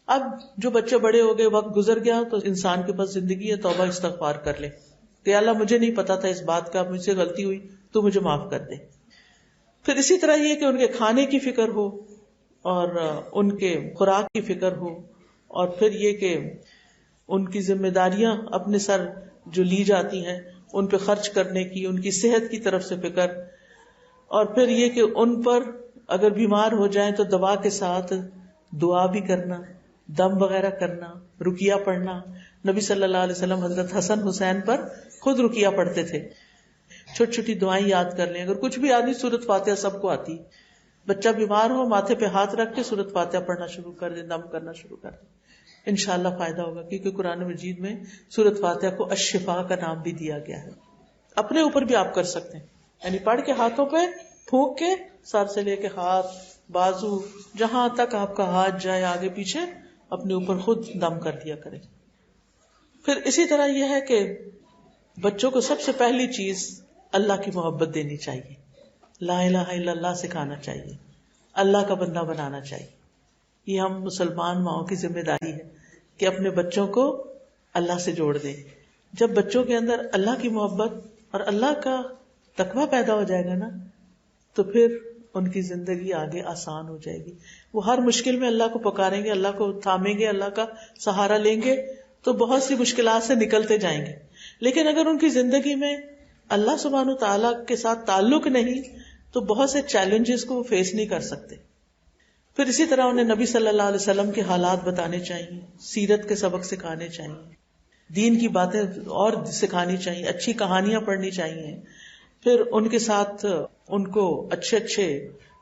اب جو بچے بڑے ہو گئے، وقت گزر گیا، تو انسان کے پاس زندگی ہے، توبہ استغفار کر لے کہ اللہ مجھے نہیں پتا تھا اس بات کا، مجھ سے غلطی ہوئی تو مجھے معاف کر دے. پھر اسی طرح یہ کہ ان کے کھانے کی فکر ہو اور ان کے خوراک کی فکر ہو، اور پھر یہ کہ ان کی ذمہ داریاں اپنے سر جو لی جاتی ہیں ان پہ خرچ کرنے کی، ان کی صحت کی طرف سے فکر، اور پھر یہ کہ ان پر اگر بیمار ہو جائیں تو دوا کے ساتھ دعا بھی کرنا، دم وغیرہ کرنا، رقیہ پڑھنا. نبی صلی اللہ علیہ وسلم حضرت حسن حسین پر خود رقیہ پڑھتے تھے. چھوٹی چھوٹی دعائیں یاد کر لیں، اگر کچھ بھی آدمی سورۃ فاتحہ سب کو آتی، بچہ بیمار ہو ماتھے پہ ہاتھ رکھ کے سورۃ فاتحہ پڑھنا شروع کر دیں، دم کرنا شروع کر دیں، انشاءاللہ فائدہ ہوگا. کیونکہ قرآن مجید میں سورۃ فاتحہ کو الشفاء کا نام بھی دیا گیا ہے. اپنے اوپر بھی آپ کر سکتے ہیں، یعنی پڑھ کے ہاتھوں پہ پھونک کے سر سے لے کے ہاتھ، بازو، جہاں تک آپ کا ہاتھ جائے آگے پیچھے، اپنے اوپر خود دم کر دیا کریں. پھر اسی طرح یہ ہے کہ بچوں کو سب سے پہلی چیز اللہ کی محبت دینی چاہیے، لا الہ الا اللہ سکھانا چاہیے، اللہ کا بندہ بنانا چاہیے. یہ ہم مسلمان ماؤں کی ذمہ داری ہے کہ اپنے بچوں کو اللہ سے جوڑ دیں. جب بچوں کے اندر اللہ کی محبت اور اللہ کا تقویٰ پیدا ہو جائے گا نا، تو پھر ان کی زندگی آگے آسان ہو جائے گی. وہ ہر مشکل میں اللہ کو پکاریں گے، اللہ کو تھامیں گے، اللہ کا سہارا لیں گے تو بہت سی مشکلات سے نکلتے جائیں گے. لیکن اگر ان کی زندگی میں اللہ سبحانہ و تعالیٰ کے ساتھ تعلق نہیں تو بہت سے چیلنجز کو وہ فیس نہیں کر سکتے. پھر اسی طرح انہیں نبی صلی اللہ علیہ وسلم کے حالات بتانے چاہیے، سیرت کے سبق سکھانے چاہیے، دین کی باتیں اور سکھانی چاہیے، اچھی کہانیاں پڑھنی چاہیے. پھر ان کے ساتھ ان کو اچھے اچھے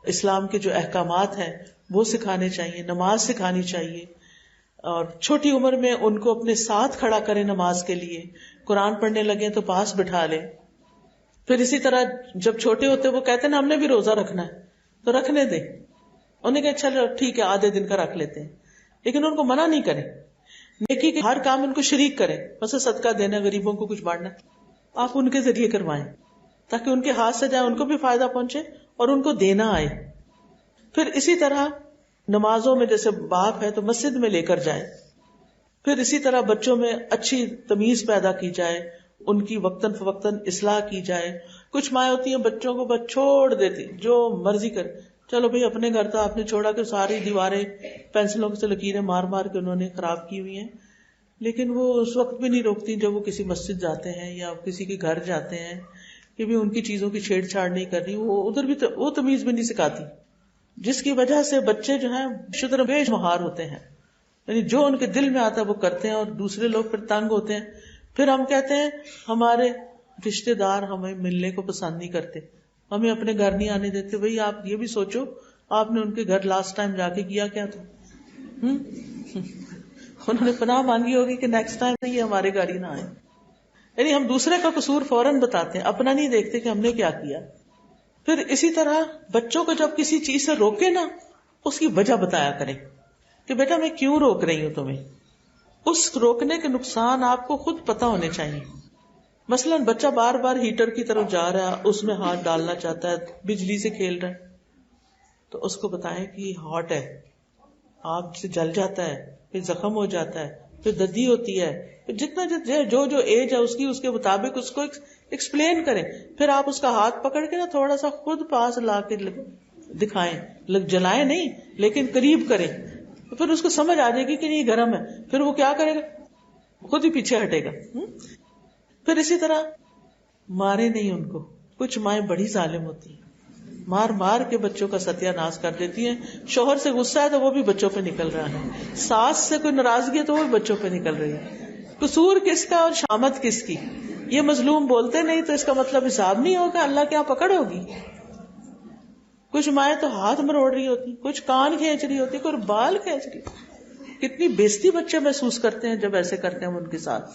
اسلام کے جو احکامات ہیں وہ سکھانے چاہیے، نماز سکھانی چاہیے، اور چھوٹی عمر میں ان کو اپنے ساتھ کھڑا کریں نماز کے لیے. قرآن پڑھنے لگے تو پاس بٹھا لیں. پھر اسی طرح جب چھوٹے ہوتے وہ کہتے ہیں نا ہم نے بھی روزہ رکھنا ہے تو رکھنے دیں. انہیں کہ چلو ٹھیک ہے آدھے دن کا رکھ لیتے ہیں، لیکن ان کو منع نہیں کریں. نیکی کے ہر کام ان کو شریک کریں، مثلا صدقہ دینا، غریبوں کو کچھ بانٹنا، آپ ان کے ذریعے کروائیں تاکہ ان کے ہاتھ سے جائے، ان کو بھی فائدہ پہنچے اور ان کو دینا آئے. پھر اسی طرح نمازوں میں جیسے باپ ہے تو مسجد میں لے کر جائے. پھر اسی طرح بچوں میں اچھی تمیز پیدا کی جائے، ان کی وقتاً فوقتاً اصلاح کی جائے. کچھ مائیں ہوتی ہیں بچوں کو بس چھوڑ دیتی، جو مرضی کرے، چلو بھئی اپنے گھر تو آپ نے چھوڑا کہ ساری دیواریں پینسلوں سے لکیریں مار مار کے انہوں نے خراب کی ہوئی ہیں، لیکن وہ اس وقت بھی نہیں روکتی جب وہ کسی مسجد جاتے ہیں یا کسی کے گھر جاتے ہیں کہ بھی ان کی چیزوں کی چھیڑ چھاڑ نہیں کرنی. وہ ادھر بھی وہ تمیز بھی نہیں سکھاتی، جس کی وجہ سے بچے جو ہیں شتر بے مہار ہوتے ہیں، یعنی جو ان کے دل میں آتا ہے وہ کرتے ہیں، اور دوسرے لوگ پھر تنگ ہوتے ہیں. پھر ہم کہتے ہیں ہمارے رشتے دار ہمیں ملنے کو پسند نہیں کرتے، ہمیں اپنے گھر نہیں آنے دیتے. بھئی آپ یہ بھی سوچو آپ نے ان کے گھر لاسٹ ٹائم جا کے کیا کیا تھا؟ انہوں نے پناہ مانگی ہوگی کہ نیکسٹ ٹائم یہ ہمارے گھر ہی نہ آئے. یعنی ہم دوسرے کا قصور فوراً بتاتے ہیں، اپنا نہیں دیکھتے کہ ہم نے کیا کیا. پھر اسی طرح بچوں کو جب کسی چیز سے روکے نا، اس کی وجہ بتایا کریں کہ بیٹا میں کیوں روک رہی ہوں تمہیں. اس روکنے کے نقصان آپ کو خود پتہ ہونے چاہیے. مثلا بچہ بار بار ہیٹر کی طرف جا رہا ہے، اس میں ہاتھ ڈالنا چاہتا ہے، بجلی سے کھیل رہا ہے، تو اس کو بتائیں کہ یہ ہاٹ ہے، آگ سے جل جاتا ہے، پھر زخم ہو جاتا ہے، پھر دردی ہوتی ہے. پھر جتنا جو ایج ہے اس کے مطابق اس کو ایکسپلین کریں. پھر آپ اس کا ہاتھ پکڑ کے نا تھوڑا سا خود پاس لا کے دکھائیں، جلائیں نہیں لیکن قریب کریں. پھر اس کو سمجھ آ جائے گی کہ یہ گرم ہے، پھر وہ کیا کرے گا، خود ہی پیچھے ہٹے گا. پھر اسی طرح مارے نہیں ان کو. کچھ مائیں بڑی ظالم ہوتی ہیں، مار مار کے بچوں کا ستیہ ناش کر دیتی ہیں. شوہر سے غصہ ہے تو وہ بھی بچوں پہ نکل رہا ہے, ساس سے کوئی ناراضگی ہے تو وہ بھی بچوں پہ نکل رہی ہے. قصور کس کا اور شامت کس کی؟ یہ مظلوم بولتے نہیں تو اس کا مطلب حساب نہیں ہوگا, اللہ کے یہاں پکڑ ہوگی. کچھ مائیں تو ہاتھ مروڑ رہی ہوتی, کچھ کان کھینچ رہی ہوتی, کوئی بال کھینچ رہی. کتنی بےزتی بچے محسوس کرتے ہیں جب ایسے کرتے ہیں ہم ان کے ساتھ.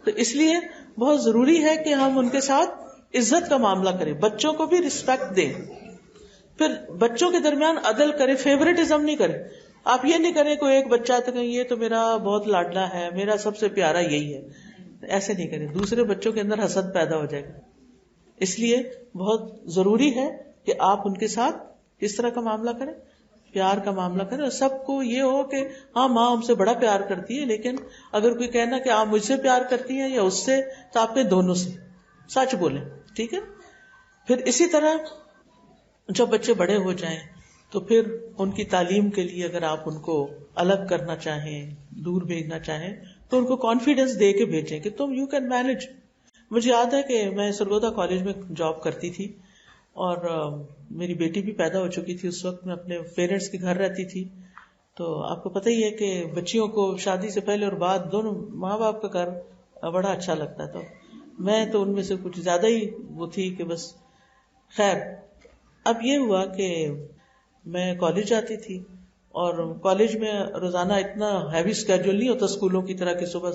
تو اس لیے بہت ضروری ہے کہ ہم ان کے ساتھ عزت کا معاملہ کریں, بچوں کو بھی رسپیکٹ دیں. پھر بچوں کے درمیان عدل کریں, فیورٹزم نہیں کریں. آپ یہ نہیں کریں کوئی ایک بچہ تو کہیں یہ تو میرا بہت لاڈلا ہے, میرا سب سے پیارا یہی ہے, ایسے نہیں کریں, دوسرے بچوں کے اندر حسد پیدا ہو جائے گا. اس لیے بہت ضروری ہے کہ آپ ان کے ساتھ کس طرح کا معاملہ کریں, پیار کا معاملہ کریں. اور سب کو یہ ہو کہ ہاں ماں ہم سے بڑا پیار کرتی ہے, لیکن اگر کوئی کہنا کہ آپ مجھ سے پیار کرتی ہیں یا اس سے, تو آپ کے دونوں سے سچ بولیں, ٹھیک ہے. پھر اسی طرح جب بچے بڑے ہو جائیں تو پھر ان کی تعلیم کے لیے اگر آپ ان کو الگ کرنا چاہیں, دور بھیجنا چاہیں, تو ان کو کانفیڈینس دے کے بھیجیں کہ تم یو کین مینج. مجھے یاد ہے کہ میں سرگودا کالج میں جاب کرتی تھی اور میری بیٹی بھی پیدا ہو چکی تھی. اس وقت میں اپنے پیرنٹس کے گھر رہتی تھی. تو آپ کو پتہ ہی ہے کہ بچیوں کو شادی سے پہلے اور بعد دونوں ماں باپ کا گھر بڑا اچھا لگتا تھا. میں تو ان میں سے کچھ زیادہ ہی وہ تھی کہ بس. خیر, اب یہ ہوا کہ میں کالج جاتی تھی اور کالج میں روزانہ اتنا ہیوی اسکیڈول نہیں ہوتا اسکولوں کی طرح کہ صبح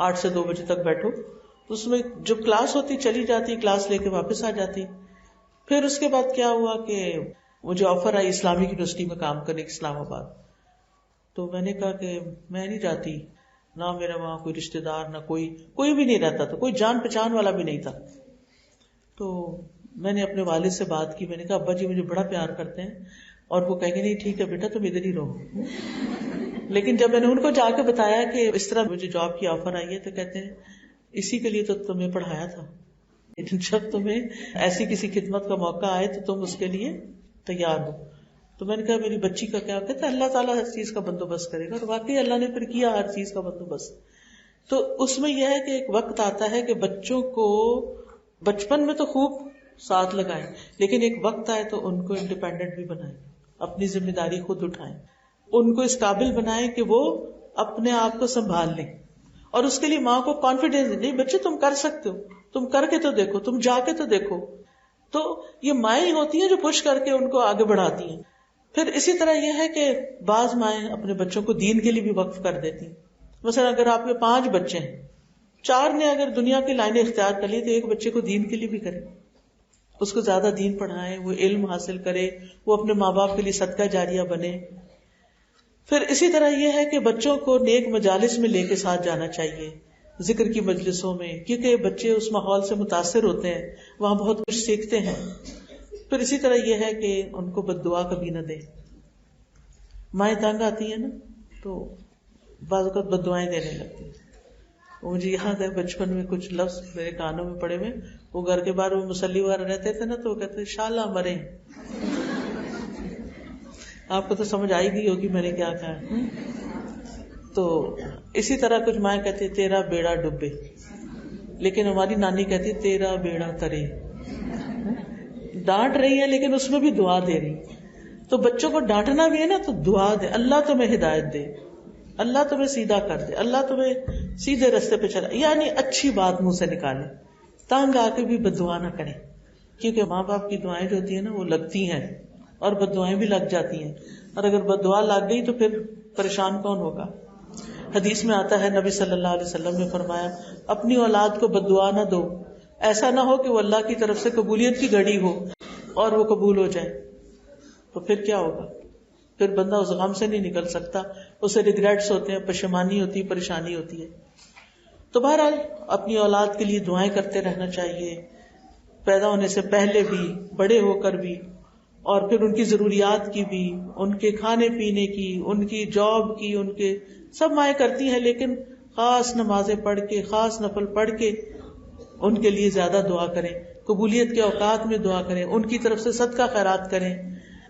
8 سے 2 بجے تک بیٹھو. تو اس میں جب کلاس ہوتی چلی جاتی, کلاس لے کے واپس آ جاتی. پھر اس کے بعد کیا ہوا کہ مجھے آفر آئی اسلامک یونیورسٹی میں کام کرنے کی, اسلام آباد. تو میں نے کہا کہ میں نہیں جاتی, نہ میرا وہاں کوئی رشتہ دار, نہ کوئی بھی نہیں رہتا تھا, کوئی جان پہچان والا بھی نہیں تھا. تو میں نے اپنے والد سے بات کی, میں نے کہا ابا جی مجھے بڑا پیار کرتے ہیں, اور وہ کہیں گے نہیں ٹھیک ہے بیٹا تم ادھر ہی رہو. لیکن جب میں نے ان کو جا کے بتایا کہ اس طرح مجھے جاب کی آفر آئی ہے, تو کہتے ہیں اسی کے لیے تو تمہیں پڑھایا تھا, جب تمہیں ایسی کسی خدمت کا موقع آئے تو تم اس کے لیے تیار ہو. تو میں نے کہا میری بچی کا کیا؟ کہتا ہے اللہ تعالیٰ ہر چیز کا بندوبست کرے گا. اور واقعی اللہ نے پھر کیا ہر چیز کا بندوبست. تو اس میں یہ ہے کہ ایک وقت آتا ہے کہ بچوں کو بچپن میں تو خوب ساتھ لگائیں, لیکن ایک وقت آئے تو ان کو انڈیپینڈنٹ بھی بنائیں, اپنی ذمہ داری خود اٹھائیں, ان کو اس قابل بنائیں کہ وہ اپنے آپ کو سنبھال لیں. اور اس کے لیے ماں کو کانفیڈینس نہیں, بچے تم کر سکتے ہو, تم کر کے تو دیکھو, تم جا کے تو دیکھو. تو یہ مائیں ہوتی ہیں جو پش کر کے ان کو آگے بڑھاتی ہیں. پھر اسی طرح یہ ہے کہ بعض مائیں اپنے بچوں کو دین کے لیے بھی وقف کر دیتی ہیں. مثلا اگر آپ کے 5 بچے ہیں, 4 نے اگر دنیا کی لائنیں اختیار کر لی تو ایک بچے کو دین کے لیے بھی کریں, اس کو زیادہ دین پڑھائیں, وہ علم حاصل کرے, وہ اپنے ماں باپ کے لیے صدقہ جاریہ بنے. پھر اسی طرح یہ ہے کہ بچوں کو نیک مجالس میں لے کے ساتھ جانا چاہیے, ذکر کی مجلسوں میں, کیونکہ بچے اس ماحول سے متاثر ہوتے ہیں, وہاں بہت کچھ سیکھتے ہیں. پھر اسی طرح یہ ہے کہ ان کو بد دعا کبھی نہ دیں. مائیں تنگ آتی ہیں نا تو بعض اوقات بد دعائیں دینے لگتی ہیں. مجھے یاد ہے بچپن میں کچھ لفظ میرے کانوں میں پڑے ہوئے, وہ گھر کے باہر وہ مصلی وغیرہ رہتے تھے نا, تو وہ کہتے شالا مرے. آپ کو تو سمجھ آئی گئی ہوگی میں نے کیا کہا. تو اسی طرح کچھ مائیں کہتی تیرا بیڑا ڈبے, لیکن ہماری نانی کہتی تیرا بیڑا ترے. ڈانٹ رہی ہے لیکن اس میں بھی دعا دے رہی. تو بچوں کو ڈانٹنا بھی ہے نا تو دعا دے, اللہ تمہیں ہدایت دے, اللہ تمہیں سیدھا کر دے, اللہ تمہیں سیدھے رستے پہ چلا, یعنی اچھی بات منہ سے نکالے. تنگ آ کے بھی بد دعا نہ کریں, کیونکہ ماں باپ کی دعائیں جو ہوتی ہیں نا وہ لگتی ہیں, اور بد دعائیں بھی لگ جاتی ہیں. اور اگر بد دعا لگ گئی تو پھر پریشان کون ہوگا. حدیث میں آتا ہے نبی صلی اللہ علیہ وسلم نے فرمایا اپنی اولاد کو بد دعا نہ دو, ایسا نہ ہو کہ وہ اللہ کی طرف سے قبولیت کی گھڑی ہو اور وہ قبول ہو جائے. تو پھر کیا ہوگا, پھر بندہ اس غم سے نہیں نکل سکتا, اسے ریگریٹس ہوتے ہیں, پشیمانی ہوتی ہے, پریشانی ہوتی ہے. تو بہرحال اپنی اولاد کے لیے دعائیں کرتے رہنا چاہیے, پیدا ہونے سے پہلے بھی, بڑے ہو کر بھی, اور پھر ان کی ضروریات کی بھی, ان کے کھانے پینے کی, ان کی جاب کی, ان کے سب مائیں کرتی ہیں. لیکن خاص نمازیں پڑھ کے, خاص نفل پڑھ کے ان کے لیے زیادہ دعا کریں, قبولیت کے اوقات میں دعا کریں, ان کی طرف سے صدقہ خیرات کریں,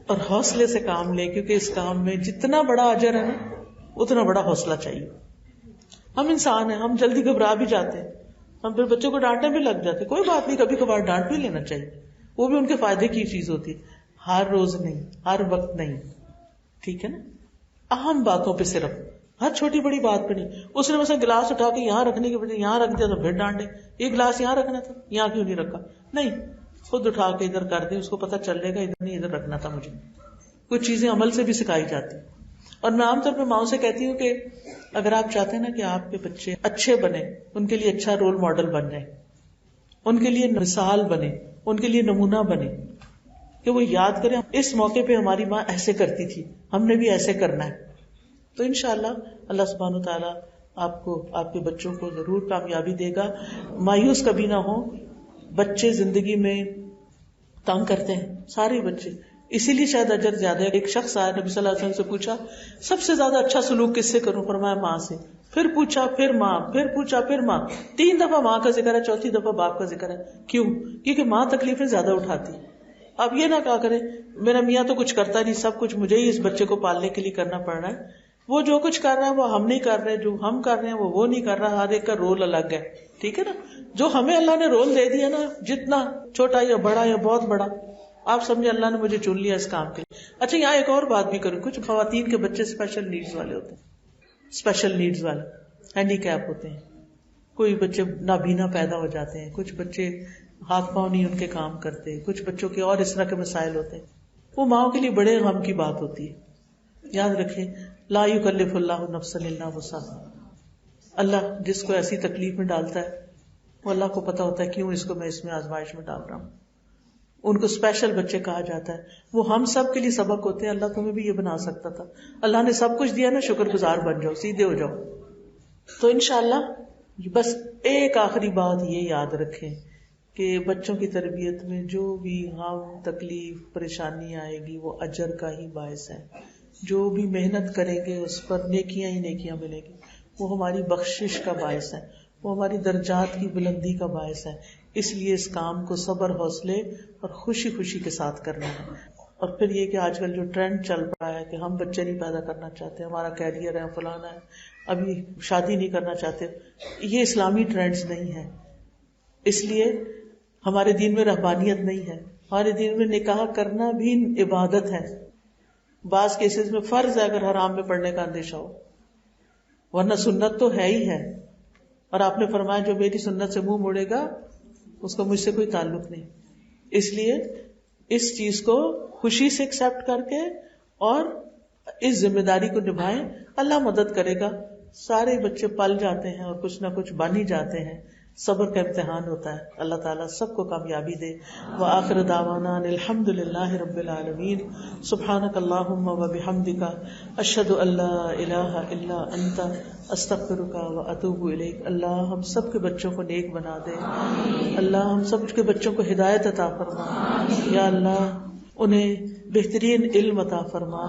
اور حوصلے سے کام لیں, کیونکہ اس کام میں جتنا بڑا اجر ہے نا اتنا بڑا حوصلہ چاہیے. ہم انسان ہیں, ہم جلدی گھبرا بھی جاتے ہیں, ہم پھر بچوں کو ڈانٹنے بھی لگ جاتے. کوئی بات نہیں, کبھی کبھار ڈانٹ بھی لینا چاہیے, وہ بھی ان کے فائدے کی چیز ہوتی ہے. ہر روز نہیں، ہر وقت نہیں، ٹھیک ہے نا. اہم باتوں پہ صرف، ہر چھوٹی بڑی بات پہ نہیں. اس نے مثلا گلاس اٹھا کے یہاں رکھنے کے بجائے یہاں رکھ دیا تو پھر ڈانٹے، یہ گلاس یہاں رکھنا تھا، یہاں کیوں نہیں رکھا. نہیں، خود اٹھا کے ادھر کر دیں، اس کو پتہ چل جائے گا ادھر نہیں ادھر رکھنا تھا مجھے. کچھ چیزیں عمل سے بھی سکھائی جاتی. اور میں عام طور پہ ماؤں سے کہتی ہوں کہ اگر آپ چاہتے ہیں نا کہ آپ کے بچے اچھے بنے، ان کے لیے اچھا رول ماڈل بن جائے، ان کے لیے مثال بنے، ان کے لیے نمونہ بنے، کہ وہ یاد کریں اس موقع پہ ہماری ماں ایسے کرتی تھی، ہم نے بھی ایسے کرنا ہے. تو انشاءاللہ اللہ سبحانہ و تعالیٰ آپ کو، آپ کے بچوں کو ضرور کامیابی دے گا. مایوس کبھی نہ ہو. بچے زندگی میں تنگ کرتے ہیں، سارے بچے، اسی لیے شاید اجر زیادہ ہے. ایک شخص آیا نبی صلی اللہ علیہ وسلم سے پوچھا سب سے زیادہ اچھا سلوک کس سے کروں؟ فرمایا ماں سے. پھر پوچھا پھر ماں، پھر پوچھا پھر ماں. 3 دفعہ ماں کا ذکر ہے، چوتھی دفعہ باپ کا ذکر ہے. کیوں؟ کیونکہ ماں تکلیفیں زیادہ اٹھاتی. اب یہ نہ کہا کرے میرا میاں تو کچھ کرتا نہیں، سب کچھ مجھے ہی اس بچے کو پالنے کے لیے کرنا پڑ رہا ہے. وہ جو کچھ کر رہا ہے وہ ہم نہیں کر رہے، جو ہم کر رہے ہیں وہ نہیں کر رہا. ہر ایک کا رول الگ ہے، ٹھیک ہے نا. جو ہمیں اللہ نے رول دے دیا نا، جتنا چھوٹا یا بڑا یا بہت بڑا، آپ سمجھے اللہ نے مجھے چن لیا اس کام کے لیے. اچھا یہاں ایک اور بات بھی کروں. کچھ خواتین کے بچے اسپیشل نیڈز والے ہوتے ہیں، اسپیشل نیڈز والے، ہینڈی کیپ ہوتے ہیں. کوئی بچے نابینا پیدا ہو جاتے ہیں، کچھ بچے ہاتھ پاؤں نہیں ان کے کام کرتے، کچھ بچوں کے اور اس طرح کے مسائل ہوتے ہیں. وہ ماؤں کے لیے بڑے غم کی بات ہوتی ہے. یاد رکھیں لا یکلف اللہ نفسا الا وسعها. اللہ جس کو ایسی تکلیف میں ڈالتا ہے وہ اللہ کو پتا ہوتا ہے کیوں اس کو میں اس میں آزمائش میں ڈال رہا ہوں. ان کو اسپیشل بچے کہا جاتا ہے. وہ ہم سب کے لیے سبق ہوتے ہیں. اللہ تمہیں بھی یہ بنا سکتا تھا. اللہ نے سب کچھ دیا نا، شکر گزار بن جاؤ، سیدھے ہو جاؤ. تو انشاءاللہ بس ایک آخری بات یہ یاد رکھیں کہ بچوں کی تربیت میں جو بھی غم، تکلیف، پریشانی آئے گی وہ اجر کا ہی باعث ہے. جو بھی محنت کریں گے اس پر نیکیاں ہی نیکیاں ملیں گی. وہ ہماری بخشش کا باعث ہے، وہ ہماری درجات کی بلندی کا باعث ہے. اس لیے اس کام کو صبر، حوصلے اور خوشی خوشی کے ساتھ کرنا ہے. اور پھر یہ کہ آج کل جو ٹرینڈ چل رہا ہے کہ ہم بچے نہیں پیدا کرنا چاہتے، ہمارا کیریئر ہے، فلانا ہے، ابھی شادی نہیں کرنا چاہتے، یہ اسلامی ٹرینڈز نہیں ہے. اس لیے ہمارے دین میں رہبانیت نہیں ہے. ہمارے دین میں نکاح کرنا بھی عبادت ہے. بعض کیسز میں فرض ہے اگر حرام میں پڑنے کا اندیشہ ہو، ورنہ سنت تو ہے ہی ہے. اور آپ نے فرمایا جو میری سنت سے منہ موڑے گا اس کو مجھ سے کوئی تعلق نہیں. اس لیے اس چیز کو خوشی سے ایکسپٹ کر کے اور اس ذمہ داری کو نبھائیں. اللہ مدد کرے گا. سارے بچے پل جاتے ہیں اور کچھ نہ کچھ بن ہی جاتے ہیں. صبر کا امتحان ہوتا ہے. اللہ تعالیٰ سب کو کامیابی دے. وآخر دعوانا الحمد للہ رب العالمین. سبحانک اللہم وبحمدک اشہد ان لا الہ الا انت استغفرک واتوب الیک. اللہ ہم سب کے بچوں کو نیک بنا دے. اللہ ہم سب کے بچوں کو ہدایت عطا فرما. یا اللہ انہیں بہترین علم عطا فرما.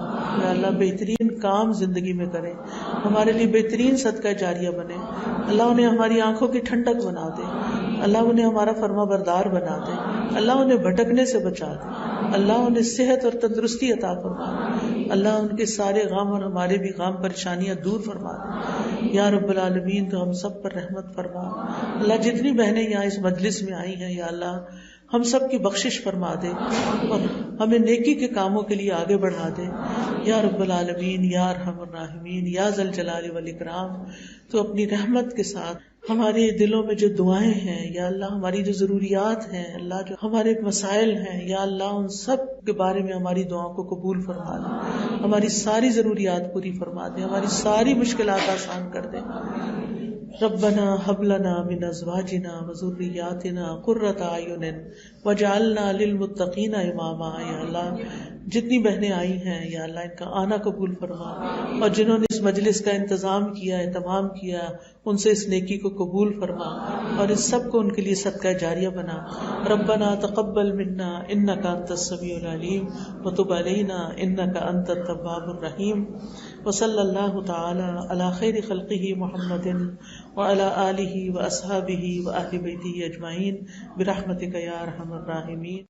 یا اللہ بہترین کام زندگی میں کریں، ہمارے لیے بہترین صدقہ جاریہ بنے. اللہ انہیں ہماری آنکھوں کی ٹھنڈک بنا دے. اللہ انہیں ہمارا فرما بردار بنا دے. اللہ انہیں بھٹکنے سے بچا دے. اللہ انہیں صحت اور تندرستی عطا فرما. اللہ ان کے سارے غم اور ہمارے بھی غم پریشانیاں دور فرما دے. یا رب العالمین تو ہم سب پر رحمت فرما. اللہ جتنی بہنیں یہاں اس مجلس میں آئی ہیں یا اللہ ہم سب کی بخشش فرما دے اور ہمیں نیکی کے کاموں کے لیے آگے بڑھا دے. یا رب العالمین یا ارحم الراحمین یا ذل جلال والاکرام. تو اپنی رحمت کے ساتھ ہمارے دلوں میں جو دعائیں ہیں یا اللہ، ہماری جو ضروریات ہیں اللہ، جو ہمارے مسائل ہیں یا اللہ، ان سب کے بارے میں ہماری دعاؤں کو قبول فرما دے. ہماری ساری ضروریات پوری فرما دے. ہماری ساری مشکلات آسان کر دے. ربنا هب لنا من ازواجنا وذرياتنا قرة اعين واجعلنا للمتقين اماما. یا اللہ جتنی بہنیں آئی ہیں یا اللہ ان کا آنا قبول فرما، اور جنہوں نے اس مجلس کا انتظام کیا، اہتمام کیا، ان سے اس نیکی کو قبول فرما اور اس سب کو ان کے لیے صدقہ جاریہ بنا. ربنا تقبل منا انك انت السميع العليم وتب علينا انك انت التواب الرحيم. وصلی اللہ تعالی علی خیر خلقہ محمد وعلی آلہ واصحابہ واہل بیتہ اجمعین برحمتک یا ارحم الراحمین.